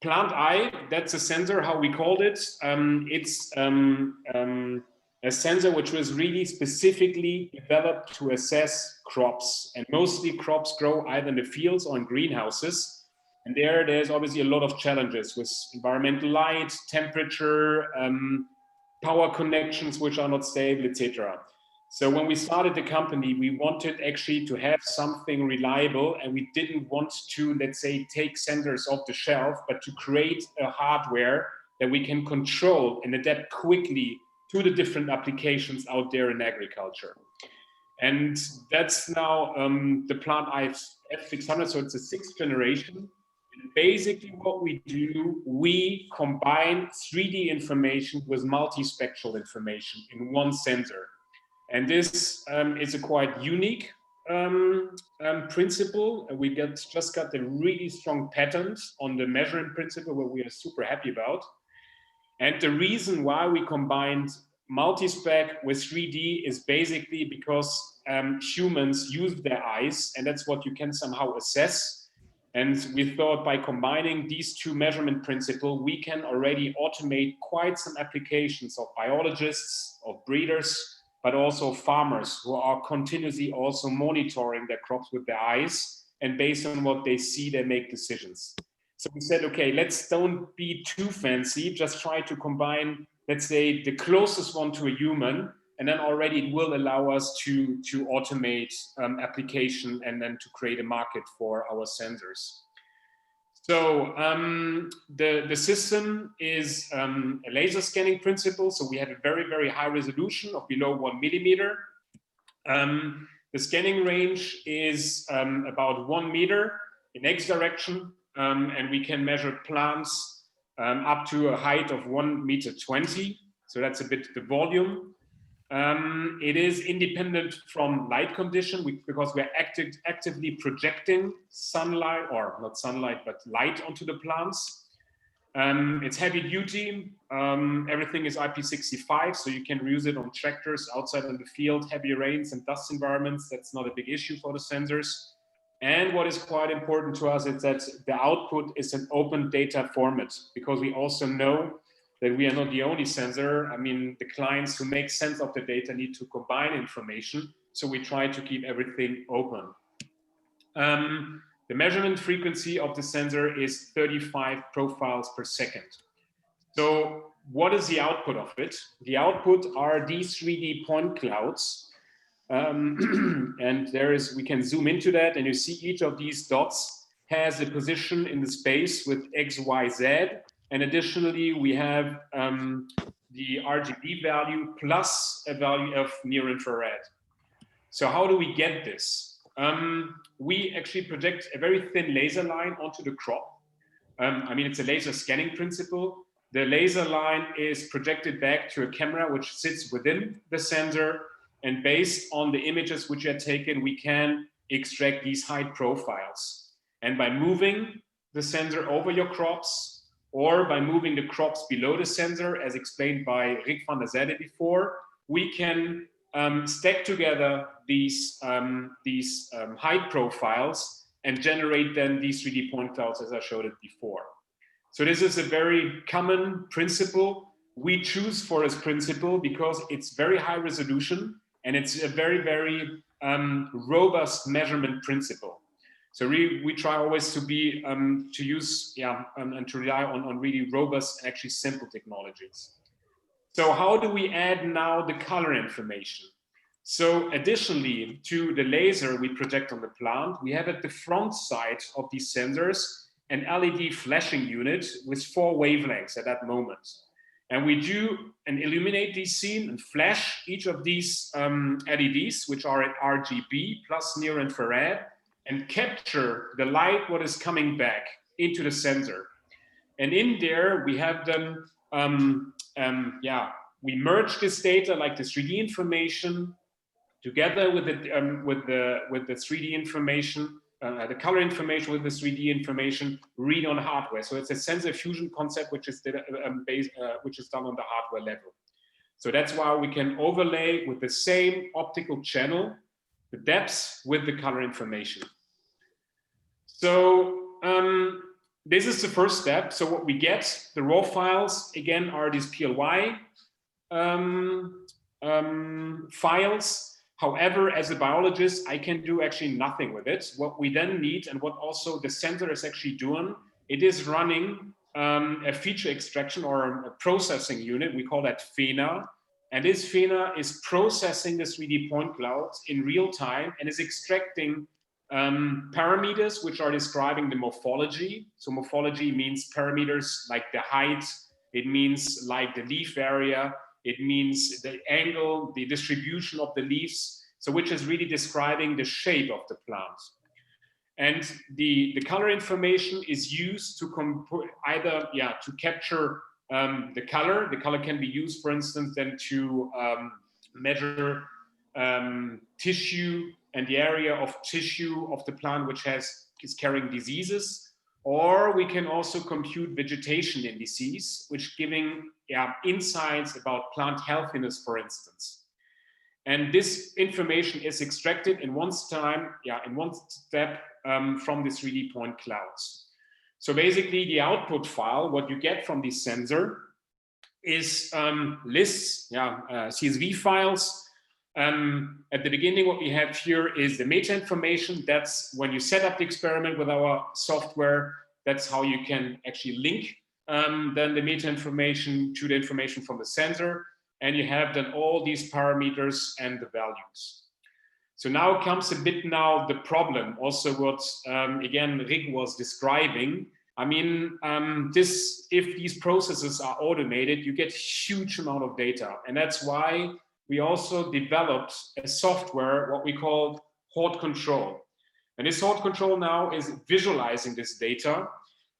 Speaker 8: Plant Ai, that's a sensor, how we called it. It's a sensor which was really specifically developed to assess crops, and mostly crops grow either in the fields or in greenhouses. And there's obviously a lot of challenges with environmental light, temperature, power connections which are not stable, etc. So when we started the company, we wanted actually to have something reliable, and we didn't want to, let's say, take sensors off the shelf, but to create a hardware that we can control and adapt quickly to the different applications out there in agriculture. And that's now the Plant Ai F600, so it's a 6th generation. And basically what we do, we combine 3D information with multispectral information in one sensor. And this is a quite unique principle. We just got a really strong patent on the measuring principle, where we are super happy about. And the reason why we combined multispec with 3D is basically because humans use their eyes, and that's what you can somehow assess. And we thought by combining these two measurement principles, we can already automate quite some applications of biologists, of breeders, but also farmers who are continuously also monitoring their crops with their eyes, and based on what they see, they make decisions. So we said, okay, let's don't be too fancy, just try to combine, let's say, the closest one to a human, and then already it will allow us to automate application and then to create a market for our sensors. So the system is a laser scanning principle. So we have a very, very high resolution of below 1 millimeter. The scanning range is about 1 meter in X direction, and we can measure plants up to a height of 1.20 meters. So that's a bit the volume. It is independent from light condition because we're actively projecting sunlight, or not sunlight, but light onto the plants. It's heavy duty. Everything is IP65, so you can use it on tractors outside in the field, heavy rains and dust environments. That's not a big issue for the sensors. And what is quite important to us is that the output is an open data format, because we also know that we are not the only sensor. I mean, the clients who make sense of the data need to combine information. So we try to keep everything open. The measurement frequency of the sensor is 35 profiles per second. So what is the output of it? The output are these 3D point clouds. And we can zoom into that, and you see each of these dots has a position in the space with X, Y, Z. And additionally, we have the RGB value plus a value of near infrared. So how do we get this? We actually project a very thin laser line onto the crop. I mean, it's a laser scanning principle. The laser line is projected back to a camera which sits within the sensor. And based on the images which are taken, we can extract these height profiles. And by moving the sensor over your crops, or by moving the crops below the sensor, as explained by Rick van der Zijde before, we can stack together these height profiles and generate then these 3D point clouds, as I showed it before. So this is a very common principle. We choose for this principle because it's very high resolution, and it's a very, very robust measurement principle. So we try always to be to use and to rely on really robust and actually simple technologies. So how do we add now the color information? So additionally to the laser we project on the plant, we have at the front side of these sensors an LED flashing unit with 4 wavelengths at that moment. And we do and illuminate these scene and flash each of these LEDs, which are at RGB plus near infrared, and capture the light what is coming back into the sensor. And in there we have them, we merge this data, like the 3D information, together with the 3D information, the color information with the 3D information, read on hardware. So it's a sensor fusion concept which is done on the hardware level. So that's why we can overlay with the same optical channel the depths with the color information. So this is the first step. So what we get, the raw files, again, are these PLY files. However, as a biologist, I can do actually nothing with it. What we then need, and what also the sensor is actually doing, it is running a feature extraction or a processing unit. We call that FENA. And this FENA is processing the 3D point clouds in real time and is extracting parameters which are describing the morphology. So morphology means parameters like the height, it means like the leaf area, it means the angle, the distribution of the leaves, so which is really describing the shape of the plant. And the color information is used to either to capture the color. The color can be used, for instance, then to measure tissue and the area of tissue of the plant which is carrying diseases. Or we can also compute vegetation indices, which giving insights about plant healthiness, for instance. And this information is extracted in one step from the 3D point clouds. So basically the output file, what you get from this sensor is lists, CSV files. At the beginning, what we have here is the meta information. That's when you set up the experiment with our software. That's how you can actually link then the meta information to the information from the sensor. And you have then all these parameters and the values. So now comes a bit now the problem, also what, again, Rick was describing. I mean, if these processes are automated, you get huge amount of data. And that's why we also developed a software, what we call hot control. And this hot control now is visualizing this data.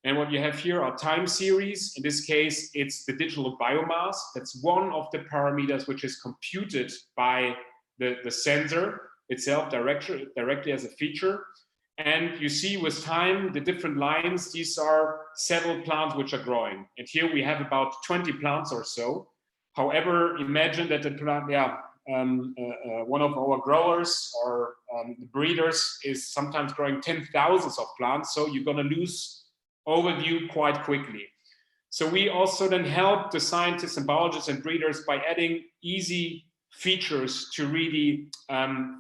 Speaker 8: And what you have here are time series. In this case, it's the digital biomass. That's one of the parameters which is computed by the sensor itself directly as a feature. And you see with time, the different lines, these are several plants which are growing. And here we have about 20 plants or so. However, imagine that the plant, one of our growers or breeders is sometimes growing 10,000s of plants. So you're gonna lose overview quite quickly. So we also then help the scientists and biologists and breeders by adding easy features to really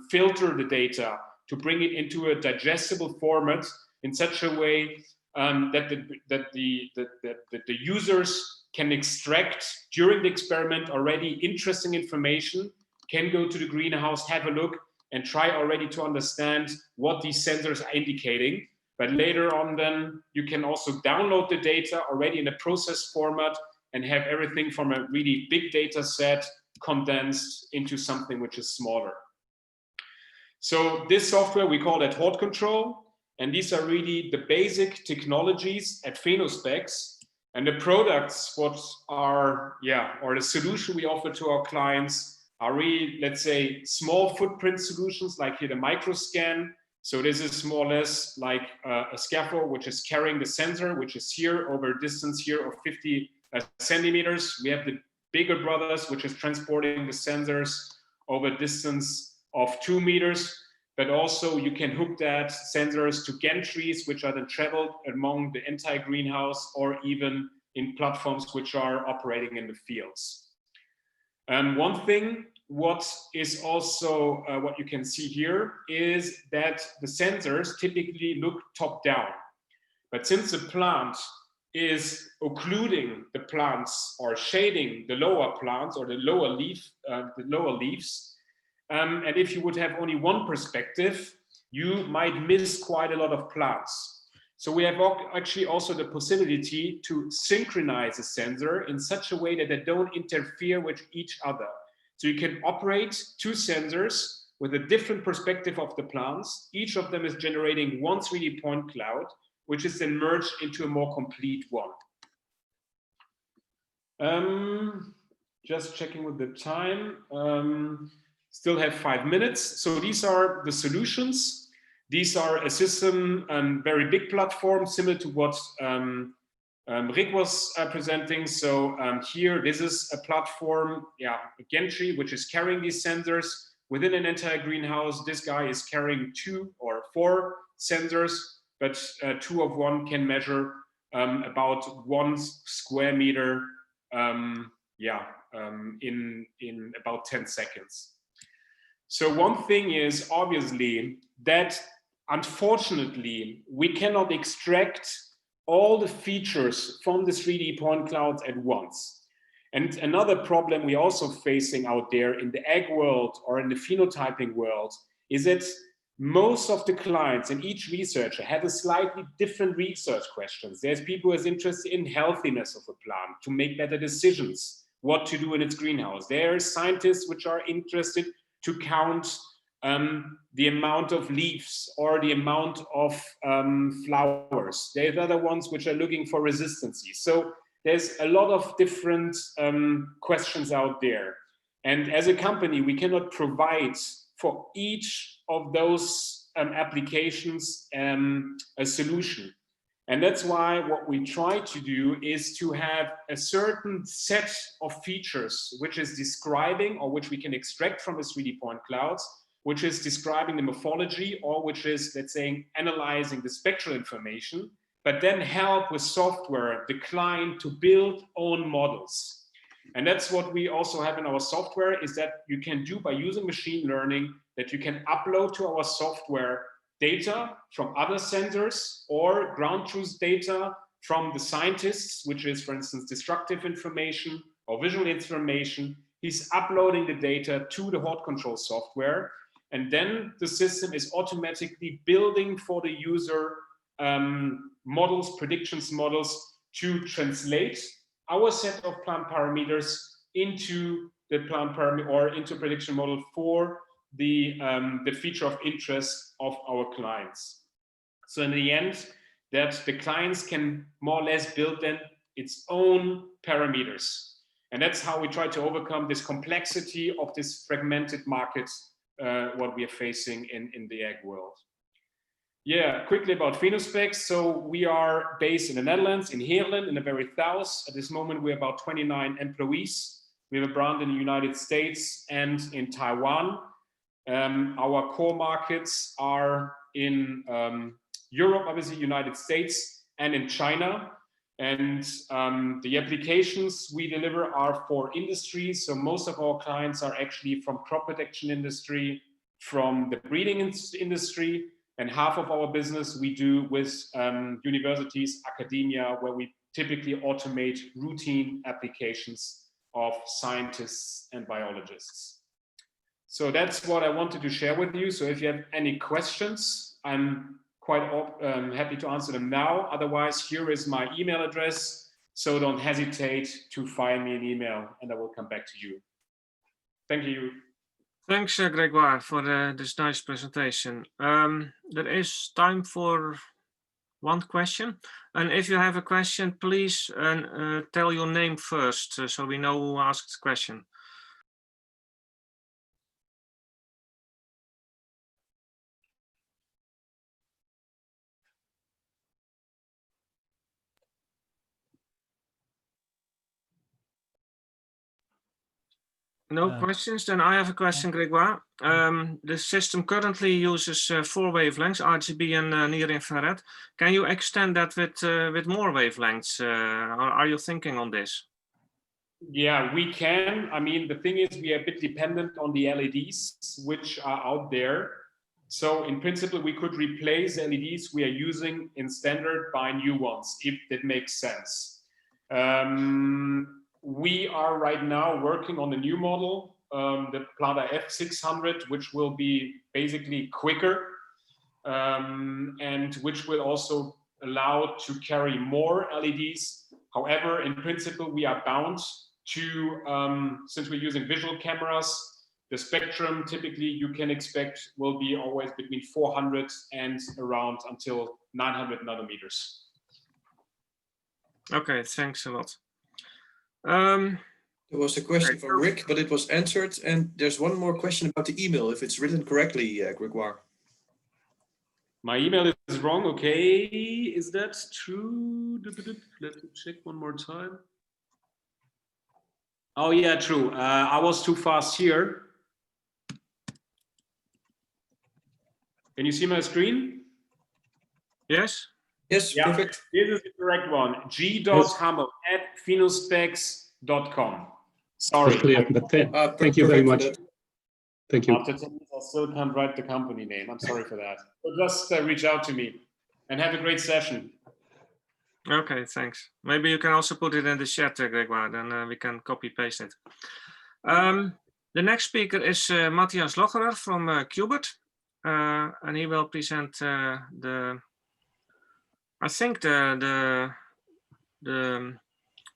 Speaker 8: filter the data, to bring it into a digestible format in such a way that the users can extract during the experiment already interesting information, can go to the greenhouse, have a look, and try already to understand what these sensors are indicating. But later on then, you can also download the data already in a process format and have everything from a really big data set condensed into something which is smaller. So this software, we call that hot control. And these are really the basic technologies at Phenospects. And the products, or the solution we offer to our clients are really, let's say, small footprint solutions, like here the microscan. So this is more or less like a scaffold which is carrying the sensor, which is here over a distance here of 50 centimeters. We have the bigger brothers, which is transporting the sensors over a distance of 2 meters. But also you can hook that sensors to gantries, which are then traveled among the entire greenhouse, or even in platforms which are operating in the fields. One thing, what is also what you can see here is that the sensors typically look top down. But since the plant is occluding the plants or shading the lower plants or the lower leaves, and if you would have only one perspective, you might miss quite a lot of plants. So we have actually also the possibility to synchronize a sensor in such a way that they don't interfere with each other. So you can operate two sensors with a different perspective of the plants. Each of them is generating one 3D point cloud, which is then merged into a more complete one. Just checking with the time. Still have 5 minutes. So these are the solutions. These are a system, very big platform, similar to what Rick was presenting. So here, this is a platform, a gantry, which is carrying these sensors within an entire greenhouse. This guy is carrying 2 or 4 sensors, but 2 of 1 can measure about 1 square meter in about 10 seconds. So one thing is obviously that unfortunately, we cannot extract all the features from the 3D point clouds at once. And another problem we're also facing out there in the ag world or in the phenotyping world is that most of the clients and each researcher have a slightly different research questions. There's people who are interested in healthiness of a plant to make better decisions, what to do in its greenhouse. There are scientists which are interested to count the amount of leaves or the amount of flowers. There's other ones which are looking for resistancy. So there's a lot of different questions out there. And as a company, we cannot provide for each of those applications a solution. And that's why what we try to do is to have a certain set of features which is describing, or which we can extract from the 3D point clouds, which is describing the morphology, or which is, let's say, analyzing the spectral information, but then help with software the client to build own models. And that's what we also have in our software, is that you can do by using machine learning, that you can upload to our software data from other sensors or ground truth data from the scientists, which is, for instance, destructive information or visual information. He's uploading the data to the hot control software, and then the system is automatically building for the user models, predictions models, to translate our set of plant parameters into the plant parameter or into prediction model for the feature of interest of our clients. So in the end, that the clients can more or less build then its own parameters. And that's how we try to overcome this complexity of this fragmented market, what we are facing in the ag world. Yeah, quickly about Phenospec. So we are based in the Netherlands, in Heerlen, in the very south. At this moment, we're about 29 employees. We have a brand in the United States and in Taiwan. Our core markets are in Europe, obviously, United States, and in China. And the applications we deliver are for industry. So most of our clients are actually from crop protection industry, from the breeding industry, and half of our business we do with universities, academia, where we typically automate routine applications of scientists and biologists. So that's what I wanted to share with you. So if you have any questions, I'm quite happy to answer them now. Otherwise, here is my email address. So don't hesitate to fire me an email and I will come back to you. Thank you.
Speaker 2: Thanks, Grégoire, for this nice presentation. There is time for one question. And if you have a question, please tell your name first so we know who asked the question. No questions? Then I have a question, Grégoire. The system currently uses 4 wavelengths, RGB and near-infrared. Can you extend that with more wavelengths? Are you thinking on this?
Speaker 8: Yeah, we can. I mean, the thing is, we are a bit dependent on the LEDs which are out there. So in principle, we could replace LEDs we are using in standard by new ones, if that makes sense. We are right now working on a new model, the Plata F600, which will be basically quicker and which will also allow to carry more LEDs. However, in principle, we are bound to, since we're using visual cameras, the spectrum typically you can expect will be always between 400 and around until 900 nanometers.
Speaker 2: Okay, thanks a lot.
Speaker 4: There was a question from Rick, but it was answered. And there's one more question about the email, if it's written correctly, Grégoire.
Speaker 8: My email is wrong. Okay, is that true? Let me check one more time. Oh yeah, true. I was too fast here. Can you see my screen?
Speaker 2: Yes.
Speaker 4: Yes,
Speaker 8: yeah,
Speaker 4: perfect.
Speaker 8: This is the correct one. g.hamel@phenospecs.com. Sorry.
Speaker 1: Thank you very much. Thank you.
Speaker 8: After 10 years, I still can't write the company name. I'm sorry for that. But just reach out to me and have a great session.
Speaker 2: Okay, thanks. Maybe you can also put it in the chat, Grégoire, then we can copy paste it. The next speaker is Matthias Locherer from Qubert, and he will present the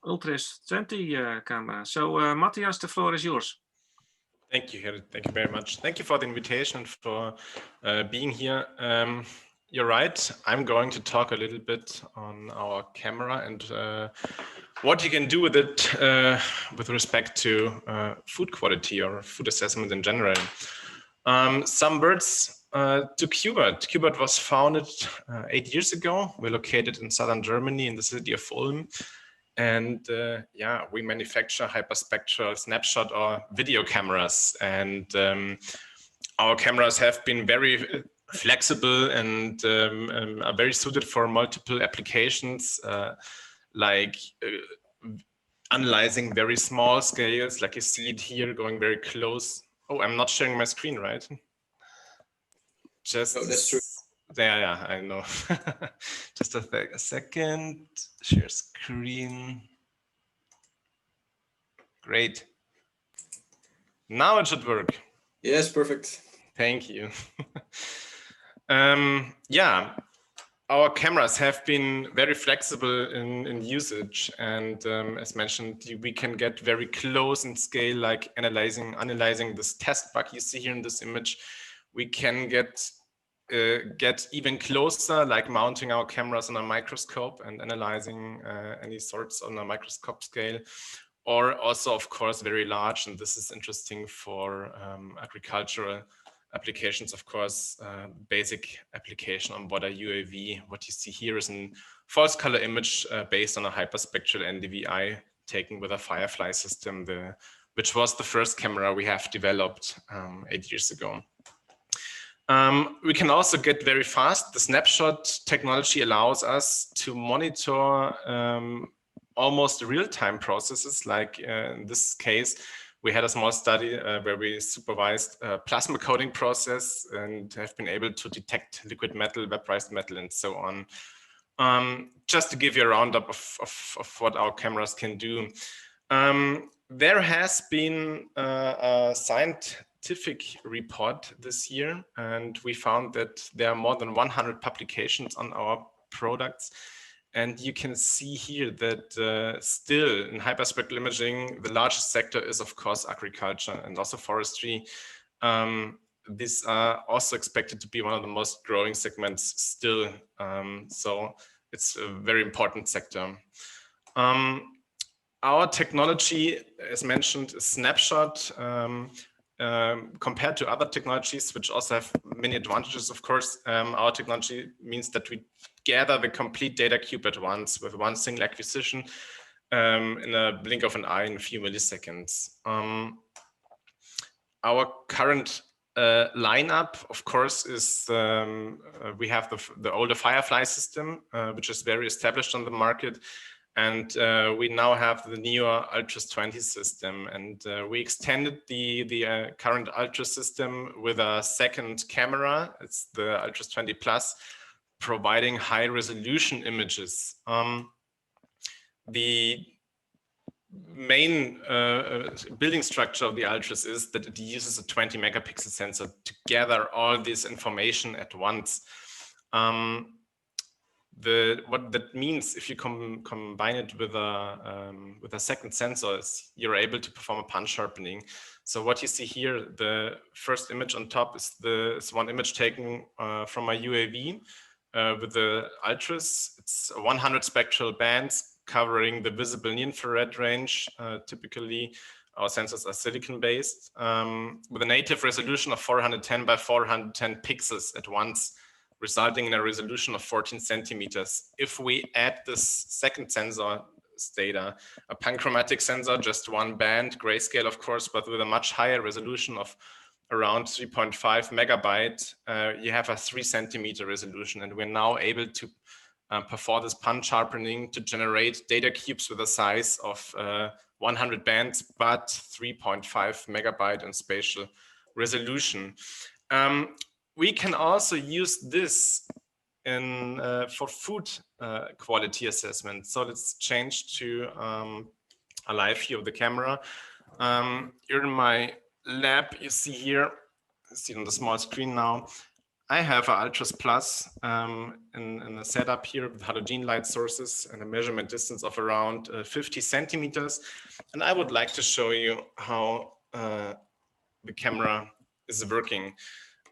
Speaker 2: Ultris 20 camera. So Matthias, the floor is yours.
Speaker 9: Thank you, Gerrit. Thank you very much. Thank you for the invitation and for being here. You're right. I'm going to talk a little bit on our camera and what you can do with it with respect to food quality or food assessment in general. Some words to Qubert. Qubert was founded 8 years ago. We're located in southern Germany in the city of Ulm. And yeah, we manufacture hyperspectral snapshot or video cameras. And our cameras have been very flexible and are very suited for multiple applications, like analyzing very small scales, like you see it here, going very close. Oh, I'm not sharing my screen, right? Just
Speaker 4: oh, that's true.
Speaker 9: Yeah, I know. Just a second. Share screen. Great. Now it should work.
Speaker 4: Yes, perfect.
Speaker 9: Thank you. Yeah, our cameras have been very flexible in usage, and as mentioned, we can get very close in scale, like analyzing this test bug you see here in this image. We can get even closer, like mounting our cameras on a microscope and analyzing any sorts on a microscope scale, or also, of course, very large. And this is interesting for agricultural applications, of course. Basic application on what a UAV. What you see here is a false color image based on a hyperspectral NDVI taken with a Firefly system, which was the first camera we have developed 8 years ago. We can also get very fast. The snapshot technology allows us to monitor almost real-time processes. Like in this case, we had a small study where we supervised a plasma coating process and have been able to detect liquid metal, vaporized metal, and so on. Just to give you a roundup of what our cameras can do. There has been a scientific report this year, and we found that there are more than 100 publications on our products. And you can see here that still in hyperspectral imaging, the largest sector is, of course, agriculture and also forestry. These are also expected to be one of the most growing segments still. So it's a very important sector. Our technology, as mentioned, is snapshot. Compared to other technologies, which also have many advantages, of course, our technology means that we gather the complete data cube at once with one single acquisition in a blink of an eye in a few milliseconds. Our current lineup, of course, is we have the older Firefly system, which is very established on the market. And we now have the newer Ultras 20 system, and we extended the current Ultra system with a second camera. It's the Ultras 20 Plus, providing high resolution images. The main building structure of the Ultras is that it uses a 20 megapixel sensor to gather all this information at once. What that means, if you combine it with a second sensor, is you're able to perform a punch sharpening. So what you see here, the first image on top is one image taken from a UAV with the Ultras. It's 100 spectral bands covering the visible near-infrared range. Typically, our sensors are silicon-based with a native resolution of 410 by 410 pixels at once, resulting in a resolution of 14 centimeters. If we add this second sensor data, a panchromatic sensor, just one band, grayscale, of course, but with a much higher resolution of around 3.5 megabyte, you have a 3 centimeter resolution. And we're now able to perform this punch sharpening to generate data cubes with a size of 100 bands, but 3.5 megabyte in spatial resolution. We can also use this for food quality assessment. So let's change to a live view of the camera. Here in my lab, you see here, see it on the small screen now, I have an Ultras Plus in a setup here with halogen light sources and a measurement distance of around 50 centimeters. And I would like to show you how the camera is working.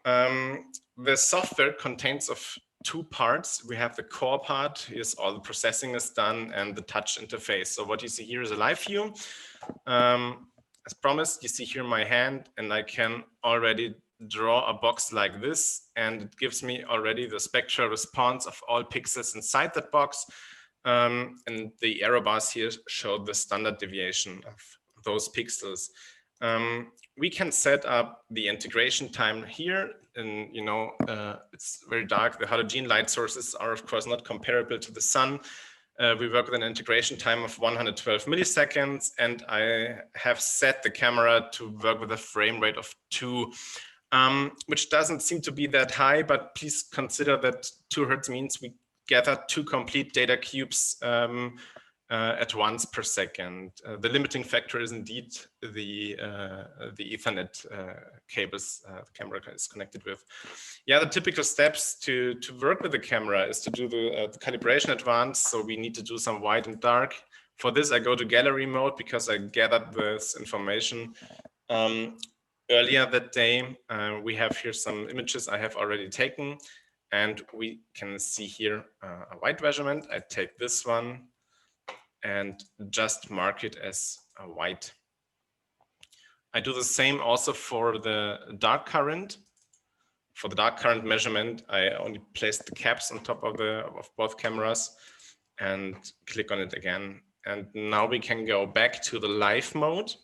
Speaker 9: The software contains of two parts. We have the core part, here's all the processing is done, and the touch interface. So what you see here is a live view. As promised, you see here my hand, and I can already draw a box like this, and it gives me already the spectral response of all pixels inside that box. And the arrow bars here show the standard deviation of those pixels. We can set up the integration time here, and it's very dark. The halogen light sources are, of course, not comparable to the sun. We work with an integration time of 112 milliseconds, and I have set the camera to work with a frame rate of 2, which doesn't seem to be that high, but please consider that 2 Hertz means we gather 2 complete data cubes at once per second. The limiting factor is indeed the Ethernet cables the camera is connected with. Yeah, the typical steps to work with the camera is to do the calibration advanced. So we need to do some white and dark. For this, I go to gallery mode because I gathered this information earlier that day. We have here some images I have already taken, and we can see here a white measurement. I take this one and just mark it as a white. I do the same also for the dark current. For the dark current measurement, I only place the caps on top of both cameras and click on it again. And now we can go back to the live mode.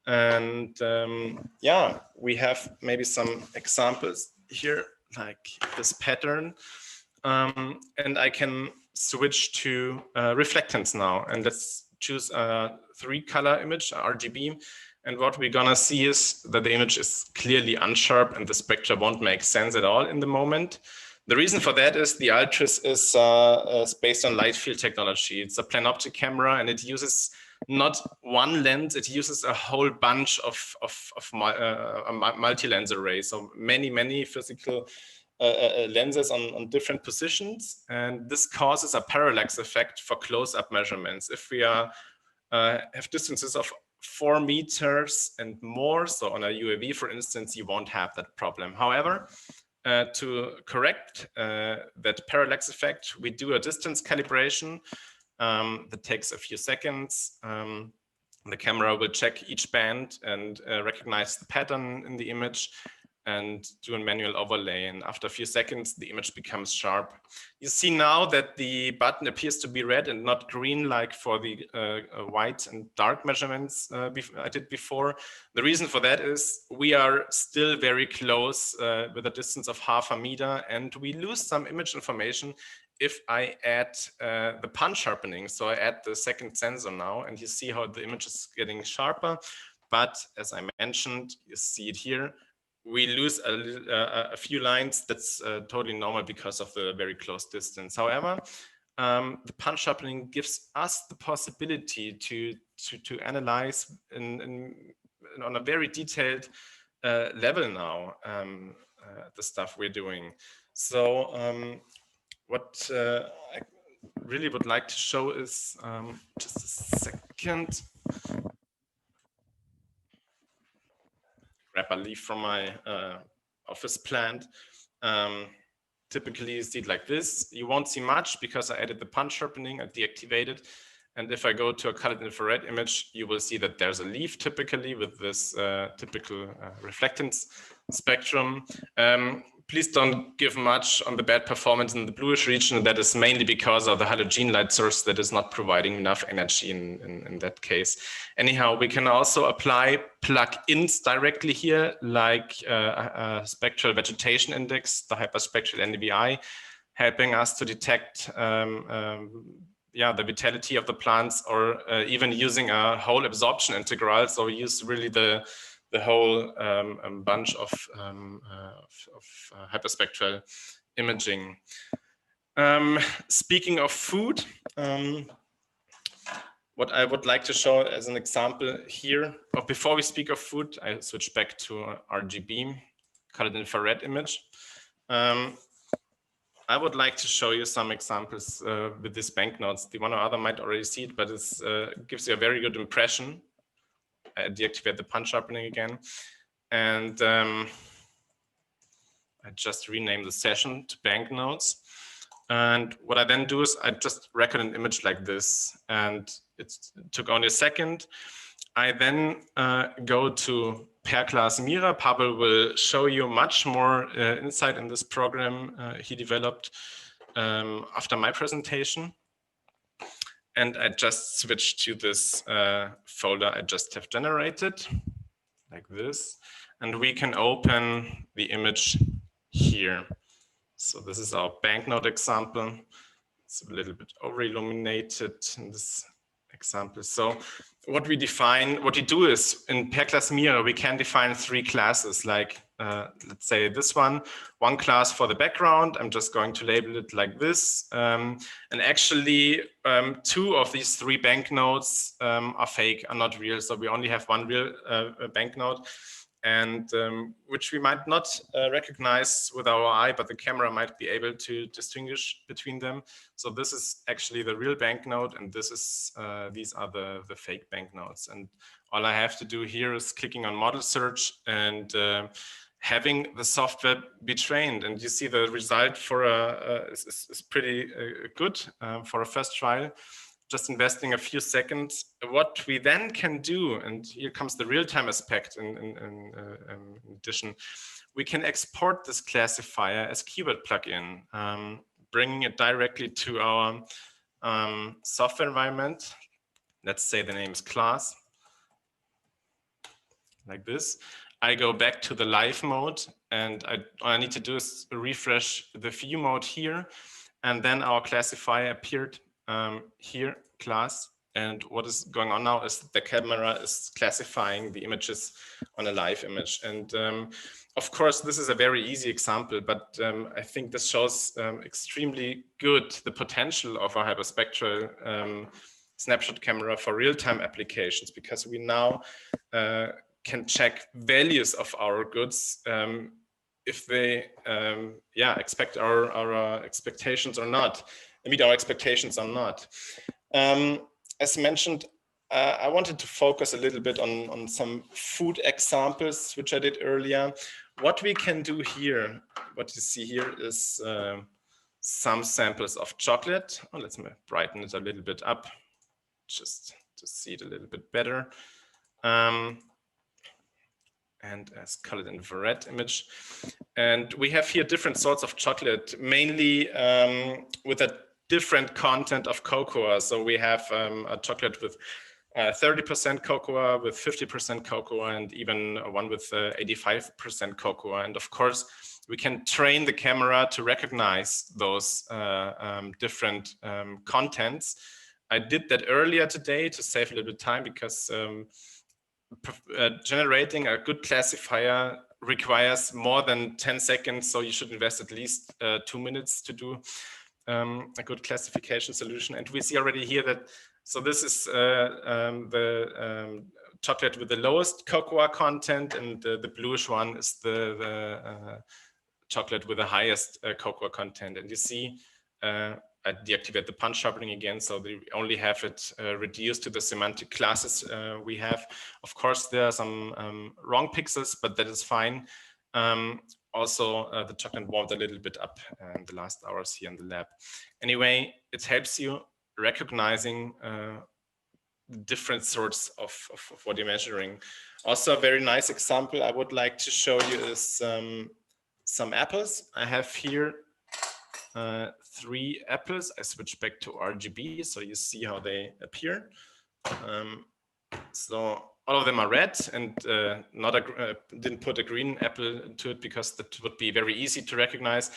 Speaker 9: And yeah, we have maybe some examples here, like this pattern. And I can switch to reflectance now. And let's choose a 3-color image, RGB. And what we're gonna see is that the image is clearly unsharp and the spectra won't make sense at all in the moment. The reason for that is the Ultras is based on light field technology. It's a planoptic camera and it uses not one lens, it uses a whole bunch of multi-lens array. So many physical lenses on different positions. And this causes a parallax effect for close-up measurements. If we have distances of 4 meters and more, so on a UAV, for instance, you won't have that problem. However, to correct that parallax effect, we do a distance calibration that takes a few seconds. The camera will check each band and recognize the pattern in the image and do a manual overlay. And after a few seconds, the image becomes sharp. You see now that the button appears to be red and not green like for the white and dark measurements I did before. The reason for that is we are still very close with a distance of ½ meter, and we lose some image information if I add the punch sharpening. So I add the second sensor now, and you see how the image is getting sharper. But as I mentioned, you see it here, we lose a few lines. That's totally normal because of the very close distance. However, the punch sharpening gives us the possibility to analyze on a very detailed level now the stuff we're doing. So what I really would like to show is just a second. Grab a leaf from my office plant. Typically you see it like this. You won't see much because I added the punch sharpening, I deactivated. And if I go to a colored infrared image, you will see that there's a leaf typically with this typical reflectance spectrum. Please don't give much on the bad performance in the bluish region. That is mainly because of the halogen light source that is not providing enough energy in that case. Anyhow, we can also apply plug-ins directly here, like a spectral vegetation index, the hyperspectral NDVI, helping us to detect the vitality of the plants, or even using a whole absorption integral. So we use really the whole bunch of hyperspectral imaging. Speaking of food, what I would like to show as an example here, but before we speak of food, I switch back to RGB, colored infrared image. I would like to show you some examples with these banknotes. The one or other might already see it, but it gives you a very good impression. I deactivate the punch sharpening again. And I just rename the session to banknotes. And what I then do is I just record an image like this. And it took only a second. I then go to pair class mirror. Pavel will show you much more insight in this program he developed after my presentation. And I just switch to this folder I just have generated, like this. And we can open the image here. So this is our banknote example. It's a little bit over-illuminated in this example. So what we do is in pair class mirror, we can define 3 classes like let's say this one class for the background. I'm just going to label it like this. And actually, 2 of these 3 banknotes are fake, are not real. So we only have 1 real banknote, and which we might not recognize with our eye, but the camera might be able to distinguish between them. So this is actually the real banknote, and this is these are the fake banknotes. And all I have to do here is clicking on model search and having the software be trained. And you see the result for is pretty good for a first trial. Just investing a few seconds. What we then can do, and here comes the real-time aspect in addition, we can export this classifier as keyword plugin, bringing it directly to our software environment. Let's say the name is class, like this. I go back to the live mode, and all I need to do is refresh the view mode here, and then our classifier appeared here, class. And what is going on now is the camera is classifying the images on a live image. And of course, this is a very easy example, but I think this shows extremely good the potential of our hyperspectral snapshot camera for real-time applications, because we now can check values of our goods if they expect our expectations or not, meet our expectations or not. As mentioned, I wanted to focus a little bit on some food examples, which I did earlier. What we can do here, what you see here is some samples of chocolate. Oh, let's brighten it a little bit up, just to see it a little bit better. And as colored infrared image. And we have here different sorts of chocolate, mainly with a different content of cocoa. So we have a chocolate with 30% cocoa, with 50% cocoa, and even one with 85% cocoa. And of course, we can train the camera to recognize those different contents. I did that earlier today to save a little bit of time, because generating a good classifier requires more than 10 seconds. So you should invest at least 2 minutes to do a good classification solution. And we see already here that, so this is the chocolate with the lowest cocoa content, and the bluish one is the chocolate with the highest cocoa content. And you see, I deactivate the punch sharpening again, so we only have it reduced to the semantic classes we have. Of course, there are some wrong pixels, but that is fine. Also, the chocolate warmed a little bit up in the last hours here in the lab. Anyway, it helps you recognizing different sorts of what you're measuring. Also, a very nice example I would like to show you is some apples. I have here 3 apples. I switch back to RGB, so you see how they appear. So all of them are red, and didn't put a green apple into it because that would be very easy to recognize.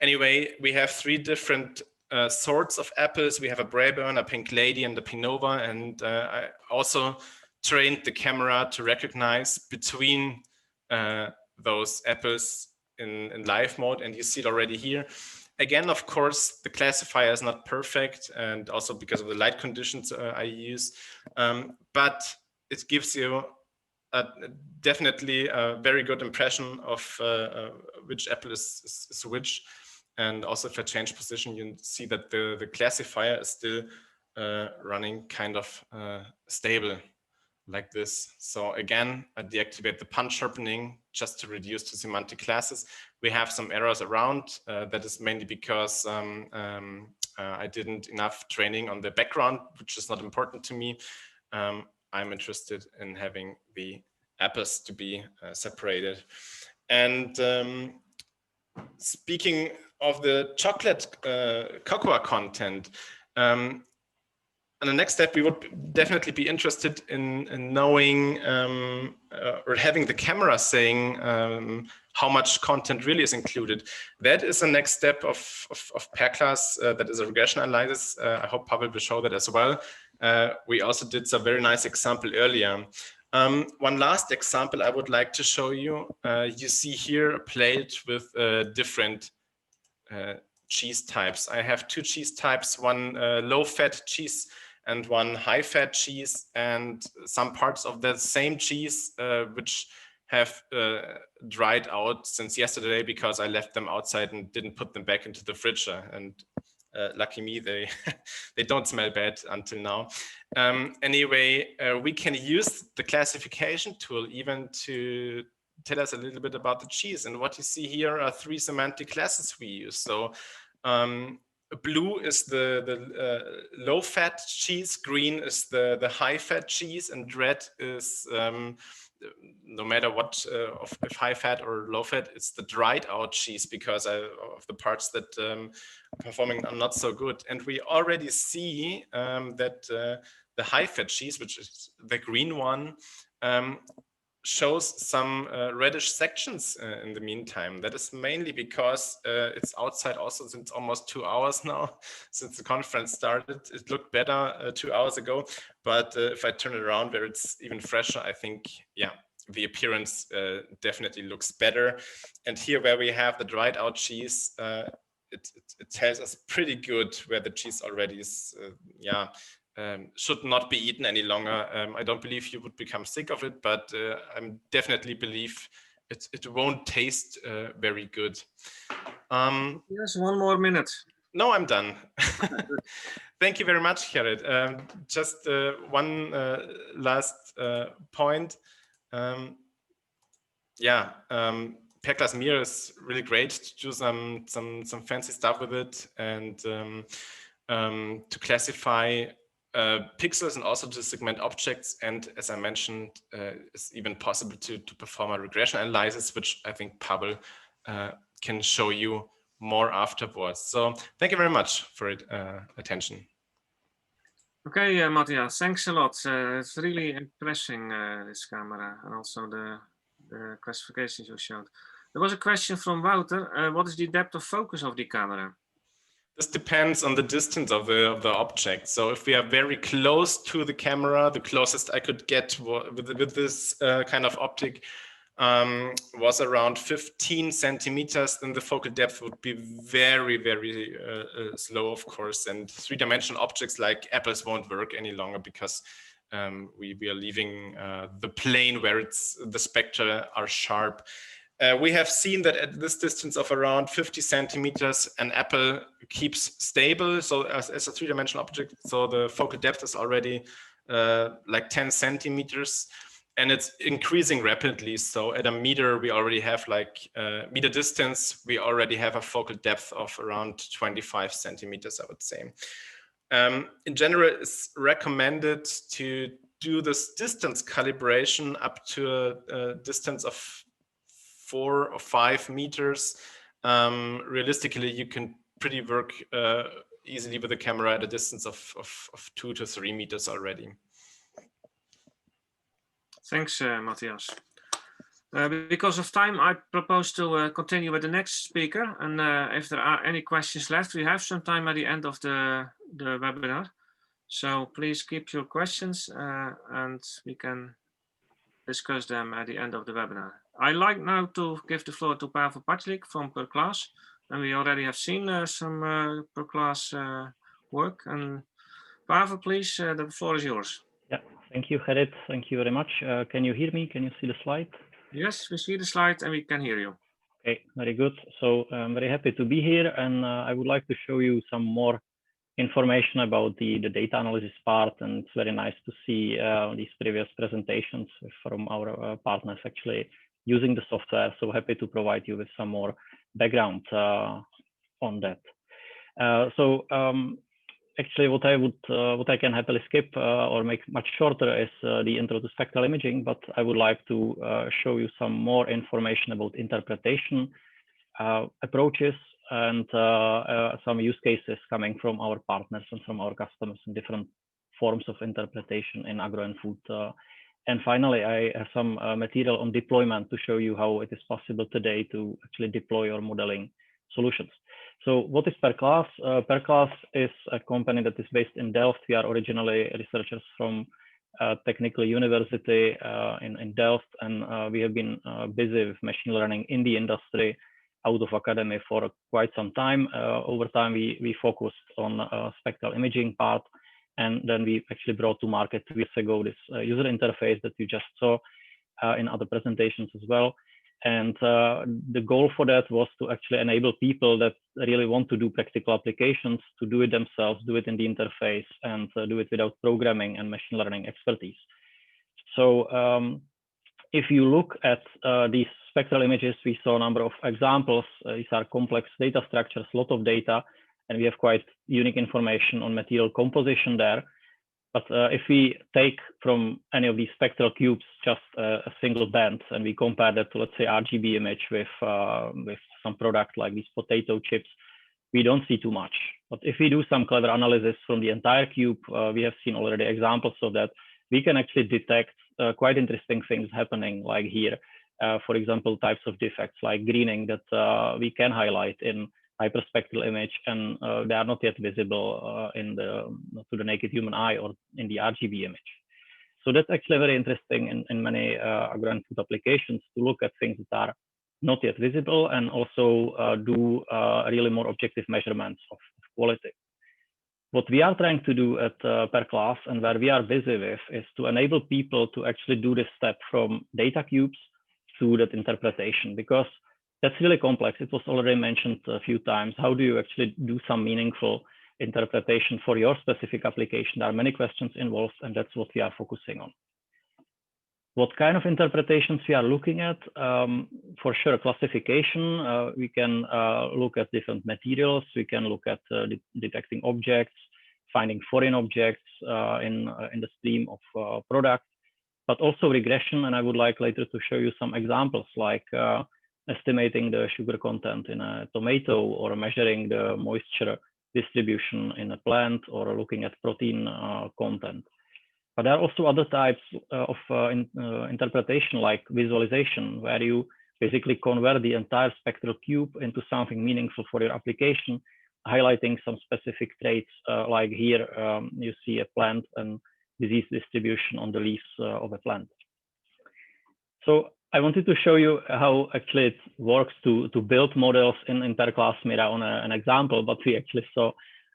Speaker 9: Anyway, we have 3 different sorts of apples. We have a Braeburn, a Pink Lady, and a Pinova. And I also trained the camera to recognize between those apples in live mode. And you see it already here. Again, of course, the classifier is not perfect, and also because of the light conditions I use, but it gives you definitely a very good impression of which apple is which. And also if I change position, you see that the classifier is still running kind of stable like this. So again, I deactivate the punch sharpening just to reduce to semantic classes. We have some errors around. That is mainly because I didn't enough training on the background, which is not important to me. I'm interested in having the apples to be separated. And speaking of the chocolate cocoa content, and the next step, we would definitely be interested in knowing or having the camera saying how much content really is included. That is the next step of pair class, that is a regression analysis. I hope Pavel will show that as well. We also did a very nice example earlier. One last example I would like to show you. You see here a plate with different cheese types. I have two cheese types, one low-fat cheese and one high-fat cheese, and some parts of the same cheese which have dried out since yesterday because I left them outside and didn't put them back into the fridge. And lucky me, they they don't smell bad until now. Anyway, we can use the classification tool even to tell us a little bit about the cheese. And what you see here are three semantic classes we use. So blue is the low-fat cheese, green is the high-fat cheese, and red is no matter what if high-fat or low-fat, it's the dried-out cheese because of the parts that performing are not so good. And we already see that the high-fat cheese, which is the green one, shows some reddish sections in the meantime. That is mainly because it's outside also since almost 2 hours now, since the conference started. It looked better 2 hours ago, but if I turn it around where it's even fresher, I think, yeah, the appearance definitely looks better. And here where we have the dried out cheese, it tells us pretty good where the cheese already is, should not be eaten any longer. I don't believe you would become sick of it, but I definitely believe it won't taste very good.
Speaker 2: Yes, 1 more minute.
Speaker 9: No, I'm done. Thank you very much, Gerrit. Just one last point. Perclass Mir is really great to do some fancy stuff with it, and to classify pixels and also to segment objects. And as I mentioned, it's even possible to perform a regression analysis, which I think Pavel can show you more afterwards. So thank you very much for attention.
Speaker 2: Okay, Matthias, thanks a lot. It's really impressing, this camera, and also the classifications you showed. There was a question from Wouter. What is the depth of focus of the camera?
Speaker 9: This depends on the distance of the object. So if we are very close to the camera, the closest I could get with this kind of optic was around 15 centimeters, then the focal depth would be very, very slow, of course. And three-dimensional objects like apples won't work any longer because we are leaving the plane where the spectra are sharp. We have seen that at this distance of around 50 centimeters, an apple keeps stable. So as a three-dimensional object, so the focal depth is already like 10 centimeters, and it's increasing rapidly. So at a meter, we already have like meter distance, we already have a focal depth of around 25 centimeters, I would say. In general, it's recommended to do this distance calibration up to a distance of 4 or 5 meters. Realistically, you can pretty work easily with the camera at a distance of 2 to 3 meters already.
Speaker 2: Thanks, Matthias. Because of time, I propose to continue with the next speaker. And if there are any questions left, we have some time at the end of the webinar. So please keep your questions and we can discuss them at the end of the webinar. I'd like now to give the floor to Pavel Pachlik from Perclass. And we already have seen some Perclass work. And Pavel, please, the floor is yours.
Speaker 10: Yeah, thank you, Gerrit. Thank you very much. Can you hear me? Can you see the slide?
Speaker 2: Yes, we see the slide and we can hear you.
Speaker 10: Okay, very good. So I'm very happy to be here, and I would like to show you some more information about the data analysis part. And it's very nice to see these previous presentations from our partners actually using the software. So happy to provide you with some more background on that. Actually, what I can happily skip or make much shorter is the intro to spectral imaging, but I would like to show you some more information about interpretation approaches and some use cases coming from our partners and from our customers in different forms of interpretation in agro and food. And finally, I have some material on deployment to show you how it is possible today to actually deploy your modeling solutions. So what is Perclass? Perclass is a company that is based in Delft. We are originally researchers from Technical University in Delft, and we have been busy with machine learning in the industry out of academy for quite some time. Over time, we focused on spectral imaging part, and then we actually brought to market 2 years ago this user interface that you just saw in other presentations as well. And the goal for that was to actually enable people that really want to do practical applications to do it themselves, do it in the interface, and do it without programming and machine learning expertise. So if you look at these spectral images, we saw a number of examples. These are complex data structures, a lot of data, and we have quite unique information on material composition there. But if we take from any of these spectral cubes just a single band, and we compare that to, let's say, RGB image with some product like these potato chips, we don't see too much. But if we do some clever analysis from the entire cube, we have seen already examples of that. We can actually detect quite interesting things happening, like here. For example, types of defects like greening that we can highlight in hyperspectral image, and they are not yet visible to the naked human eye or in the RGB image. So that's actually very interesting in many agro-food applications to look at things that are not yet visible, and also do really more objective measurements of quality. What we are trying to do at per class, and where we are busy with, is to enable people to actually do this step from data cubes to that interpretation, because that's really complex. It was already mentioned a few times. How do you actually do some meaningful interpretation for your specific application? There are many questions involved, and that's what we are focusing on. What kind of interpretations we are looking at? For sure, classification. We can look at different materials. We can look at detecting objects, finding foreign objects in the stream of product, but also regression. And I would like later to show you some examples, like estimating the sugar content in a tomato, or measuring the moisture distribution in a plant, or looking at protein content. But there are also other types of interpretation, like visualization, where you basically convert the entire spectral cube into something meaningful for your application, highlighting some specific traits, like here you see a plant and disease distribution on the leaves of a plant. So I wanted to show you how actually it works to build models in per-class Mira on an example, but we actually saw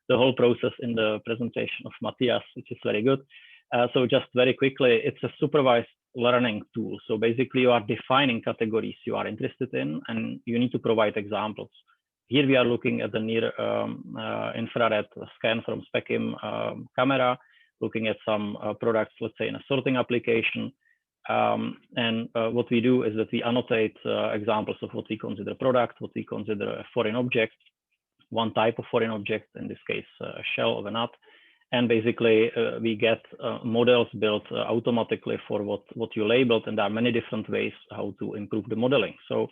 Speaker 10: the whole process in the presentation of Matthias, which is very good. So just very quickly, it's a supervised learning tool. So basically you are defining categories you are interested in, and you need to provide examples. Here we are looking at the near infrared scan from SpecIm camera, looking at some products, let's say in a sorting application. And what we do is that we annotate examples of what we consider product, what we consider a foreign object, one type of foreign object, in this case, a shell of a nut. And basically we get models built automatically for what you labeled, and there are many different ways how to improve the modeling. So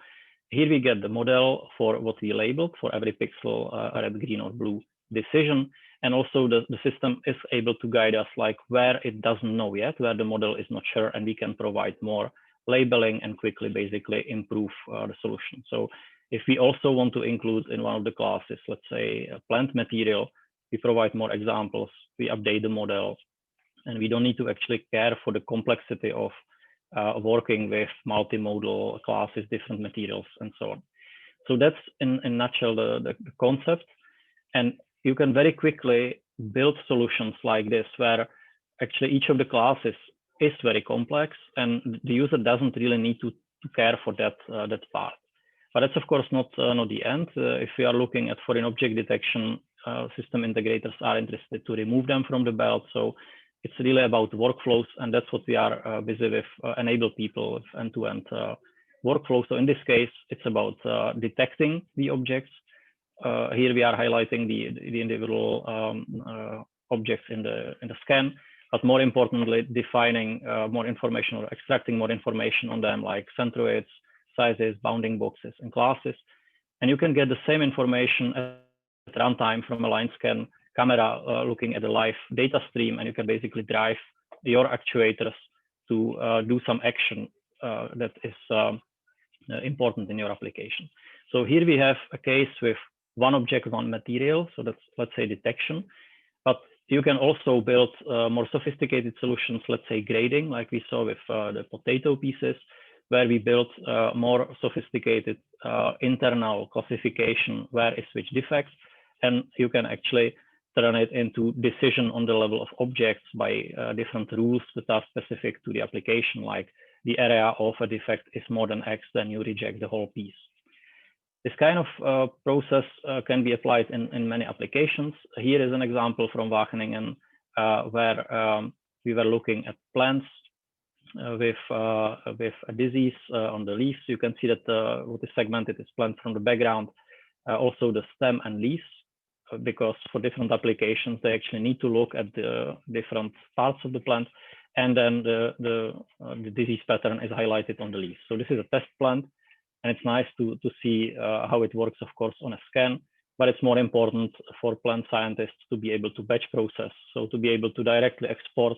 Speaker 10: here we get the model for what we labeled for every pixel, red, green, or blue decision. And also the system is able to guide us, like where it doesn't know yet, where the model is not sure, and we can provide more labeling and quickly basically improve the solution. So if we also want to include in one of the classes, let's say a plant material, we provide more examples, we update the model, and we don't need to actually care for the complexity of working with multimodal classes, different materials, and so on. So that's in a nutshell the concept. And you can very quickly build solutions like this, where actually each of the classes is very complex, and the user doesn't really need to care for that part. But that's of course not the end. If we are looking at foreign object detection, system integrators are interested to remove them from the belt. So it's really about workflows, and that's what we are busy with, enable people with end-to-end workflow. So in this case, it's about detecting the objects. Here we are highlighting the individual objects in the scan, but more importantly, defining more information or extracting more information on them, like centroids, sizes, bounding boxes, and classes. And you can get the same information at runtime from a line scan camera looking at a live data stream, and you can basically drive your actuators to do some action that is important in your application. So here we have a case with one object, one material. So that's, let's say, detection. But You can also build more sophisticated solutions, let's say grading, like we saw with the potato pieces, where we built more sophisticated internal classification, where is which defects, and you can actually turn it into decision on the level of objects by different rules that are specific to the application, like the area of a defect is more than X, then you reject the whole piece. This kind of process can be applied in many applications. Here is an example from Wageningen where we were looking at plants with a disease on the leaves. You can see that what is segmented is plant from the background, also the stem and leaves, because for different applications, they actually need to look at the different parts of the plant, and then the disease pattern is highlighted on the leaves. So this is a test plant, and it's nice to see how it works, of course, on a scan, but it's more important for plant scientists to be able to batch process, so to be able to directly export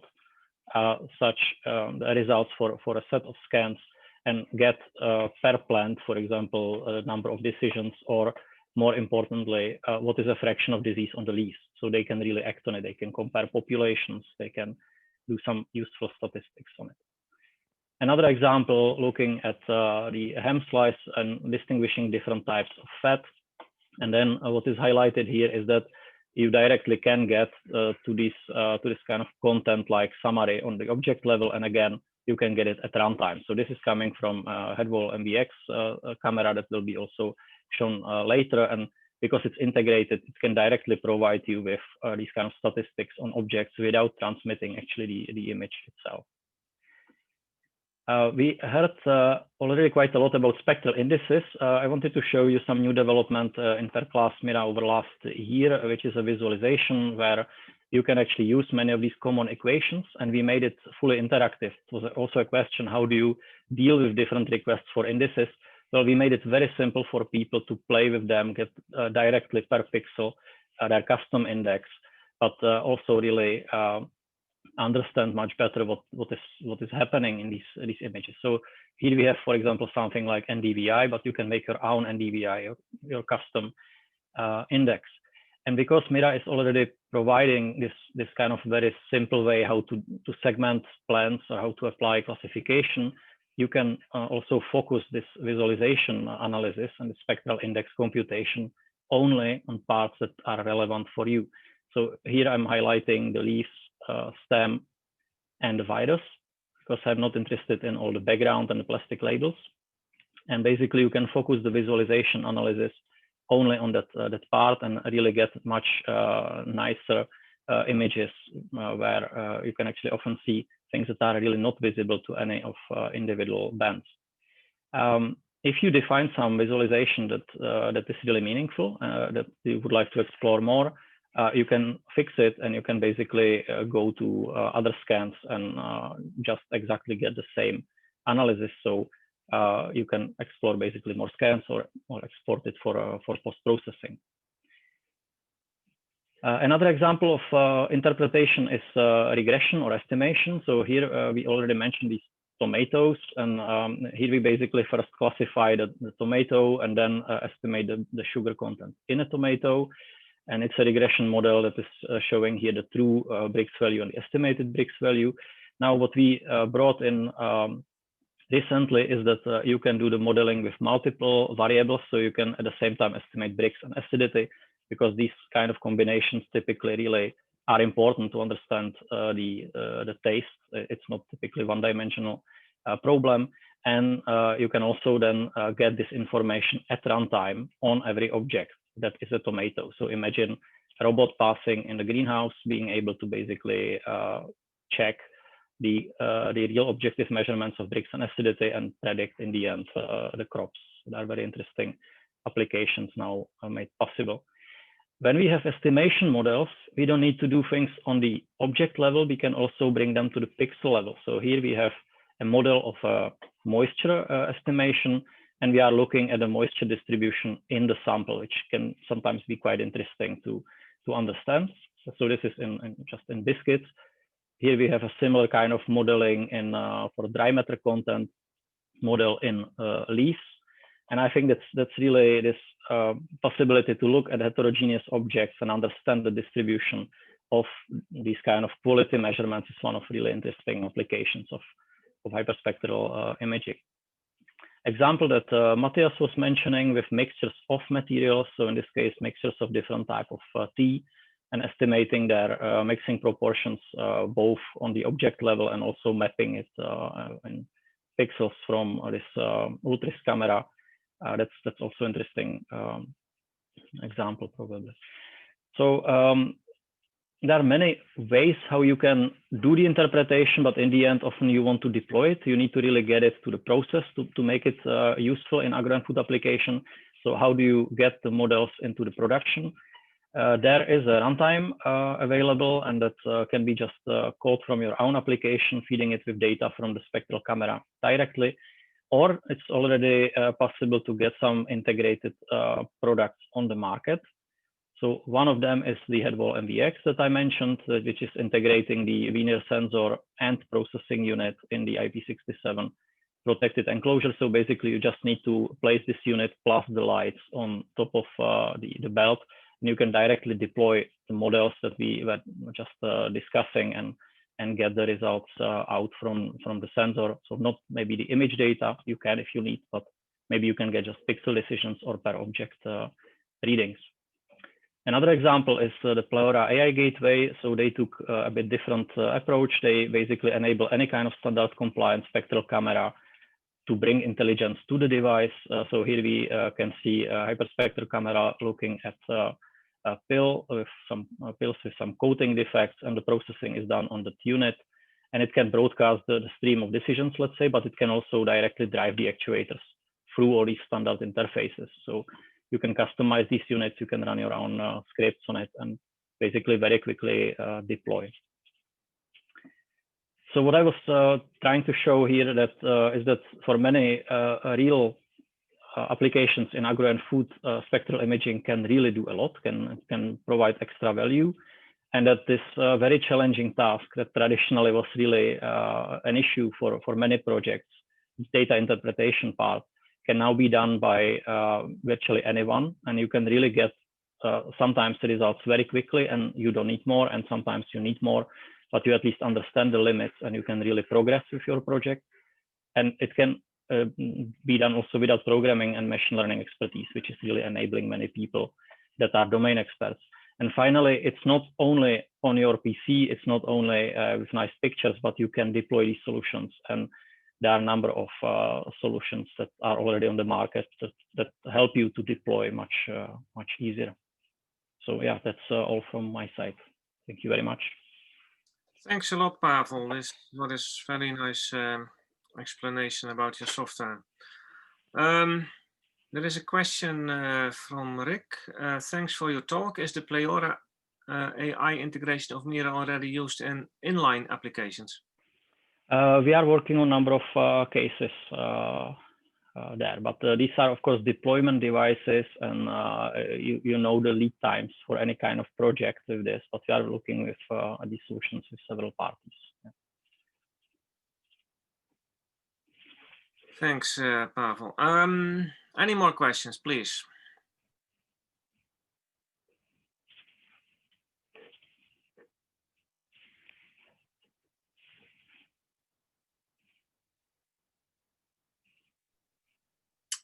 Speaker 10: such results for a set of scans and get per plant, for example, a number of decisions, or more importantly, what is a fraction of disease on the leaves. So they can really act on it. They can compare populations. They can do some useful statistics on it. Another example, looking at the hem slice and distinguishing different types of fat. And then what is highlighted here is that you directly can get to this kind of content like summary on the object level. And again, you can get it at runtime. So this is coming from Headwall MBX camera that will be also shown later. And because it's integrated, it can directly provide you with these kind of statistics on objects without transmitting actually the image itself. We heard already quite a lot about spectral indices. I wanted to show you some new development in third-class Mira over last year, which is a visualization where you can actually use many of these common equations, and we made it fully interactive. It was also a question, how do you deal with different requests for indices? Well, we made it very simple for people to play with them, get directly per pixel their custom index, but also really understand much better what is happening in these images. So here we have, for example, something like NDVI, but you can make your own NDVI, your custom index. And because Mira is already providing this kind of very simple way how to segment plants or how to apply classification, you can also focus this visualization analysis and the spectral index computation only on parts that are relevant for you. So here I'm highlighting the leaves, stem, and the virus, because I'm not interested in all the background and the plastic labels. And basically you can focus the visualization analysis only on that part and really get much nicer images where you can actually often see things that are really not visible to any of individual bands. If you define some visualization that is really meaningful, that you would like to explore more, you can fix it, and you can basically go to other scans and just exactly get the same analysis. So you can explore basically more scans or export it for post-processing. Another example of interpretation is regression or estimation. So here we already mentioned these tomatoes, and here we basically first classify the tomato and then estimate the sugar content in a tomato. And it's a regression model that is showing here the true Brix value and the estimated Brix value. Now, what we brought in recently is that you can do the modeling with multiple variables, so you can at the same time estimate Brix and acidity, because these kind of combinations typically really are important to understand the taste. It's not typically one-dimensional problem. And you can also then get this information at runtime on every object that is a tomato. So imagine a robot passing in the greenhouse, being able to basically check the real objective measurements of Brix and acidity and predict in the end the crops. There are very interesting applications now made possible. When we have estimation models, we don't need to do things on the object level. We can also bring them to the pixel level. So here we have a model of moisture estimation, and we are looking at the moisture distribution in the sample, which can sometimes be quite interesting to understand. So this is just in biscuits. Here we have a similar kind of modeling for dry matter content model in leaves. And I think that's really this possibility to look at heterogeneous objects and understand the distribution of these kind of quality measurements is one of really interesting applications of hyperspectral imaging. Example that Matthias was mentioning with mixtures of materials, so in this case mixtures of different type of tea, and estimating their mixing proportions both on the object level and also mapping it in pixels from this ultris camera. That's also interesting example probably. So there are many ways how you can do the interpretation, but in the end, often you want to deploy it. You need to really get it to the process to make it useful in agro and food application. So how do you get the models into the production? There is a runtime available, and that can be just code from your own application, feeding it with data from the spectral camera directly, or it's already possible to get some integrated products on the market. So one of them is the Headwall MVX that I mentioned, which is integrating the linear sensor and processing unit in the IP67 protected enclosure. So basically you just need to place this unit plus the lights on top of the belt, and you can directly deploy the models that we were just discussing and get the results out from the sensor. So not maybe the image data, you can if you need, but maybe you can get just pixel decisions or per object readings. Another example is the Plural Ai Gateway. So they took a bit different approach. They basically enable any kind of standard compliant spectral camera to bring intelligence to the device. So here we can see a hyperspectral camera looking at a pill with some pills with some coating defects, and the processing is done on the unit. And it can broadcast the stream of decisions, let's say, but it can also directly drive the actuators through all these standard interfaces. So you can customize these units, you can run your own scripts on it, and basically very quickly deploy. So what I was trying to show here is that for many real applications in agro and food, spectral imaging can really do a lot, can provide extra value, and that this very challenging task that traditionally was really an issue for many projects, data interpretation part, can now be done by virtually anyone, and you can really get sometimes the results very quickly, and you don't need more, and sometimes you need more, but you at least understand the limits and you can really progress with your project. And it can be done also without programming and machine learning expertise, which is really enabling many people that are domain experts. And finally, it's not only on your PC, it's not only with nice pictures, but you can deploy these solutions. And there are a number of solutions that are already on the market that help you to deploy much easier. So yeah, that's all from my side. Thank you very much.
Speaker 2: Thanks a lot, Pavel. This is very nice explanation about your software. There is a question from Rick. Thanks for your talk. Is the Plural AI integration of Mira already used in inline applications?
Speaker 10: We are working on a number of cases there, but these are of course deployment devices, and you know the lead times for any kind of project with this, but we are looking with these solutions with several parties. Yeah.
Speaker 2: Thanks, Pavel. Any more questions, please?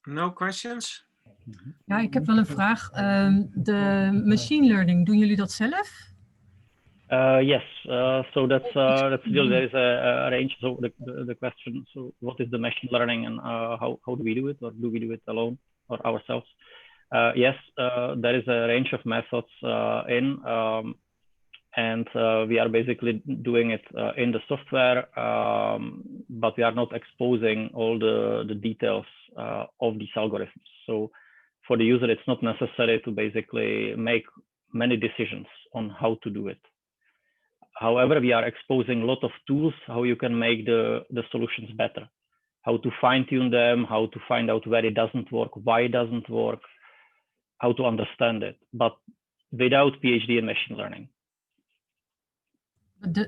Speaker 2: No questions?
Speaker 11: Ja, ik heb wel een vraag. De machine learning, doen jullie dat zelf?
Speaker 10: Yes, so that's still there is a range. So the question, so what is the machine learning, and how do we do it, or do we do it alone or ourselves? Yes, there is a range of methods and we are basically doing it in the software, but we are not exposing all the details of these algorithms. So for the user, it's not necessary to basically make many decisions on how to do it. However, we are exposing a lot of tools, how you can make the solutions better, how to fine tune them, how to find out where it doesn't work, why it doesn't work, how to understand it, but without PhD in machine learning.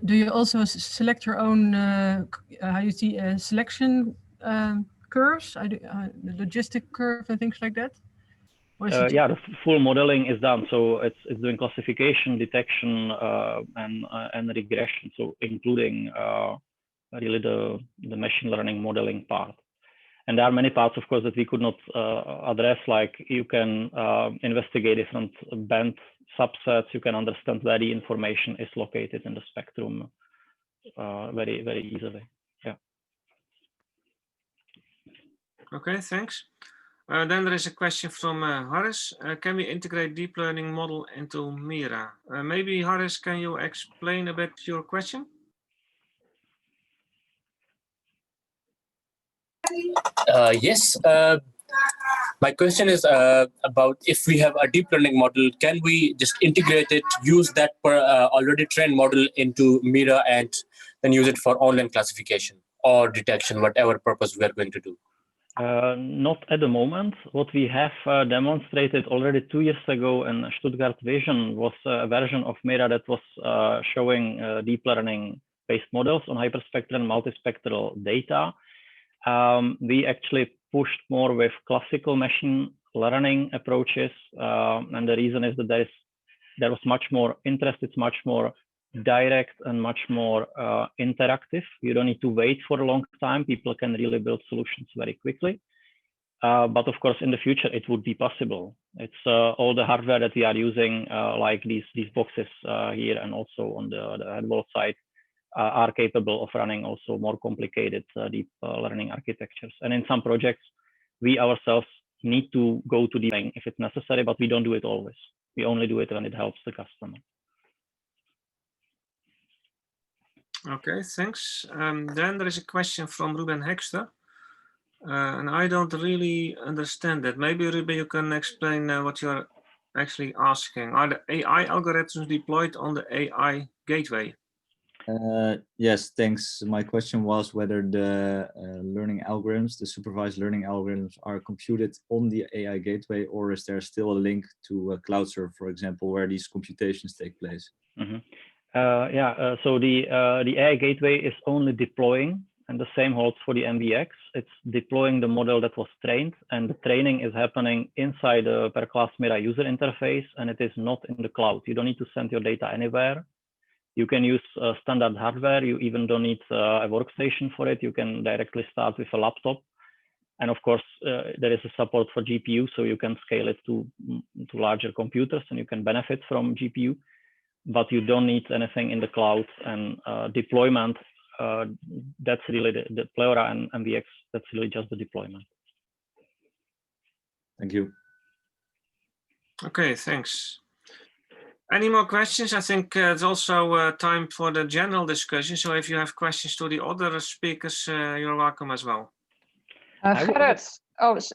Speaker 11: Do you also select your own, how you see selection curves, the logistic curve and things like that? Or is it
Speaker 10: Yeah, the full modeling is done. So it's doing classification, detection, and regression. So including really the machine learning modeling part. And there are many parts, of course, that we could not address. Like you can investigate different band subsets. You can understand where the information is located in the spectrum very, very easily. Yeah.
Speaker 2: Okay, thanks. Then there is a question from Harris. Can we integrate deep learning model into Mira? Maybe Harris, can you explain a bit your question?
Speaker 12: Yes. My question is about if we have a deep learning model, can we just integrate it, use that already trained model into Mira and then use it for online classification or detection, whatever purpose we are going to do?
Speaker 10: Not at the moment. What we have demonstrated already 2 years ago in Stuttgart Vision was a version of Mira that was showing deep learning based models on hyperspectral and multispectral data. We actually pushed more with classical machine learning approaches, and the reason is that there was much more interest. It's much more direct and much more interactive. You don't need to wait for a long time. People can really build solutions very quickly. But of course, in the future, it would be possible. It's all the hardware that we are using, like these boxes here, and also on the head wall side, are capable of running also more complicated deep learning architectures. And in some projects, we ourselves need to go to deep learning if it's necessary, but we don't do it always. We only do it when it helps the customer.
Speaker 2: Okay, thanks. Then there is a question from Ruben Hekster. And I don't really understand that. Maybe Ruben, you can explain what you're actually asking. Are the AI algorithms deployed on the AI gateway?
Speaker 13: Yes, thanks. My question was whether the learning algorithms, the supervised learning algorithms, are computed on the AI gateway, or is there still a link to a cloud server, for example, where these computations take place?
Speaker 10: Mm-hmm. So the AI gateway is only deploying, and the same holds for the MVX. It's deploying the model that was trained, and the training is happening inside the per class Mira user interface, and it is not in the cloud. You don't need to send your data anywhere. You can use standard hardware. You even don't need a workstation for it. You can directly start with a laptop. And of course, there is a support for GPU, so you can scale it to larger computers, and you can benefit from GPU. But you don't need anything in the cloud, and deployment, that's really the Pleura and MVX, that's really just the deployment.
Speaker 13: Thank you.
Speaker 2: Okay, thanks. Any more questions? I think it's also time for the general discussion. So if you have questions to the other speakers, you're welcome as well.
Speaker 14: Gerrit,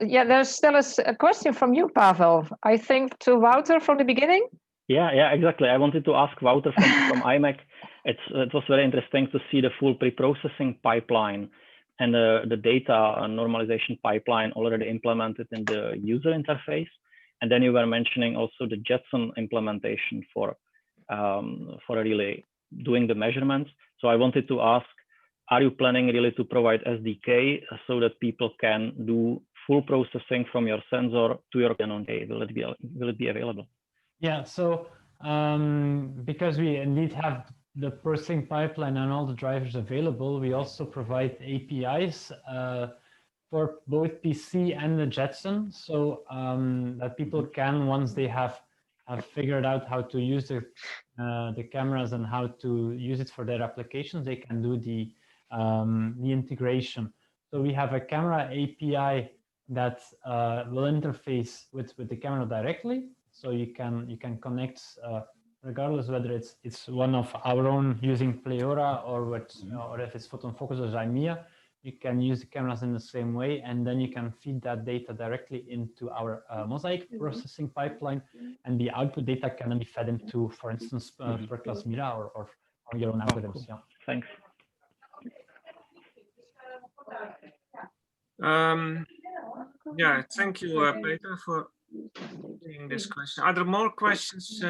Speaker 14: yeah, there's still a question from you, Pavel. I think to Wouter from the beginning.
Speaker 10: Yeah, exactly. I wanted to ask Wouter from IMEC. It was very interesting to see the full pre-processing pipeline and the data normalization pipeline already implemented in the user interface. And then you were mentioning also the Jetson implementation for really doing the measurements. So I wanted to ask, are you planning really to provide SDK so that people can do full processing from your sensor to your Canon? Will it be available?
Speaker 5: Yeah, so because we indeed have the processing pipeline and all the drivers available, we also provide APIs for both PC and the Jetson, so that people can, once they have figured out how to use the cameras and how to use it for their applications, they can do the integration. So we have a camera API that will interface with the camera directly. So you can connect regardless whether it's one of our own using Pleura or if it's Photon Focus or Zymia. You can use the cameras in the same way, and then you can feed that data directly into our Mosaic processing pipeline, and the output data can be fed into, for instance, per class Mira or your own algorithms.
Speaker 10: Cool. Yeah. Thanks.
Speaker 2: Yeah, thank you, Peter, for this question. Are there more questions?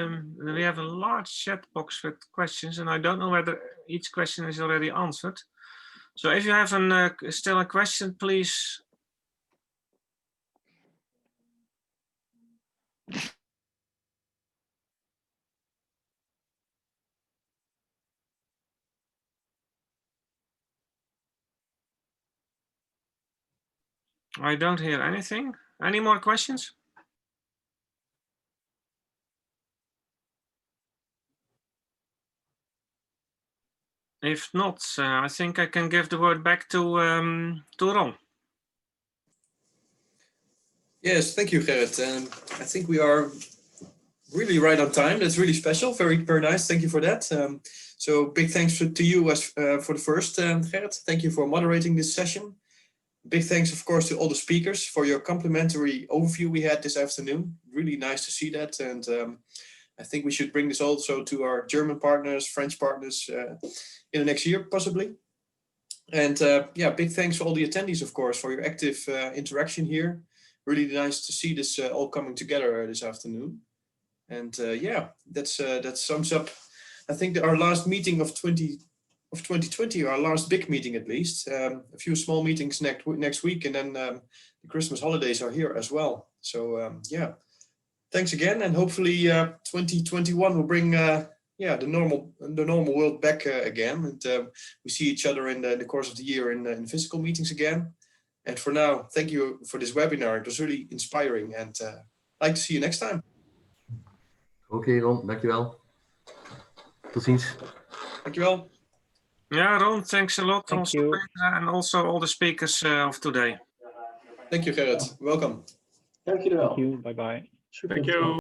Speaker 2: We have a large chat box with questions, and I don't know whether each question is already answered. So if you have still a question, please I don't hear anything. Any more questions? If not, I think I can give the word back to Ron.
Speaker 4: Yes, thank you, Gerrit. I think we are really right on time. That's really special. Very, very nice. Thank you for that. So big thanks to you as for the first, Gerrit. Thank you for moderating this session. Big thanks, of course, to all the speakers for your complimentary overview we had this afternoon. Really nice to see that. And I think we should bring this also to our German partners, French partners in the next year, possibly. And yeah, big thanks to all the attendees, of course, for your active interaction here. Really nice to see this all coming together this afternoon. And yeah, that sums up, I think, our last meeting of 2020, our last big meeting at least. A few small meetings next week, and then the Christmas holidays are here as well. So yeah, thanks again, and hopefully 2021 will bring yeah, the normal world back again, and we see each other in the course of the year in physical meetings again. And for now, thank you for this webinar. It was really inspiring, and I'd like to see you next time.
Speaker 15: Oké, Ron, dankjewel. Tot ziens.
Speaker 4: Dankjewel.
Speaker 2: Yeah, Ron, thanks a lot.
Speaker 10: Thank
Speaker 2: also,
Speaker 10: you.
Speaker 2: Peter, and also all the speakers of today.
Speaker 4: Thank you, Gerrit. Welcome.
Speaker 1: Dankjewel.
Speaker 10: Thank you. Bye-bye.
Speaker 1: Super
Speaker 7: Thank you.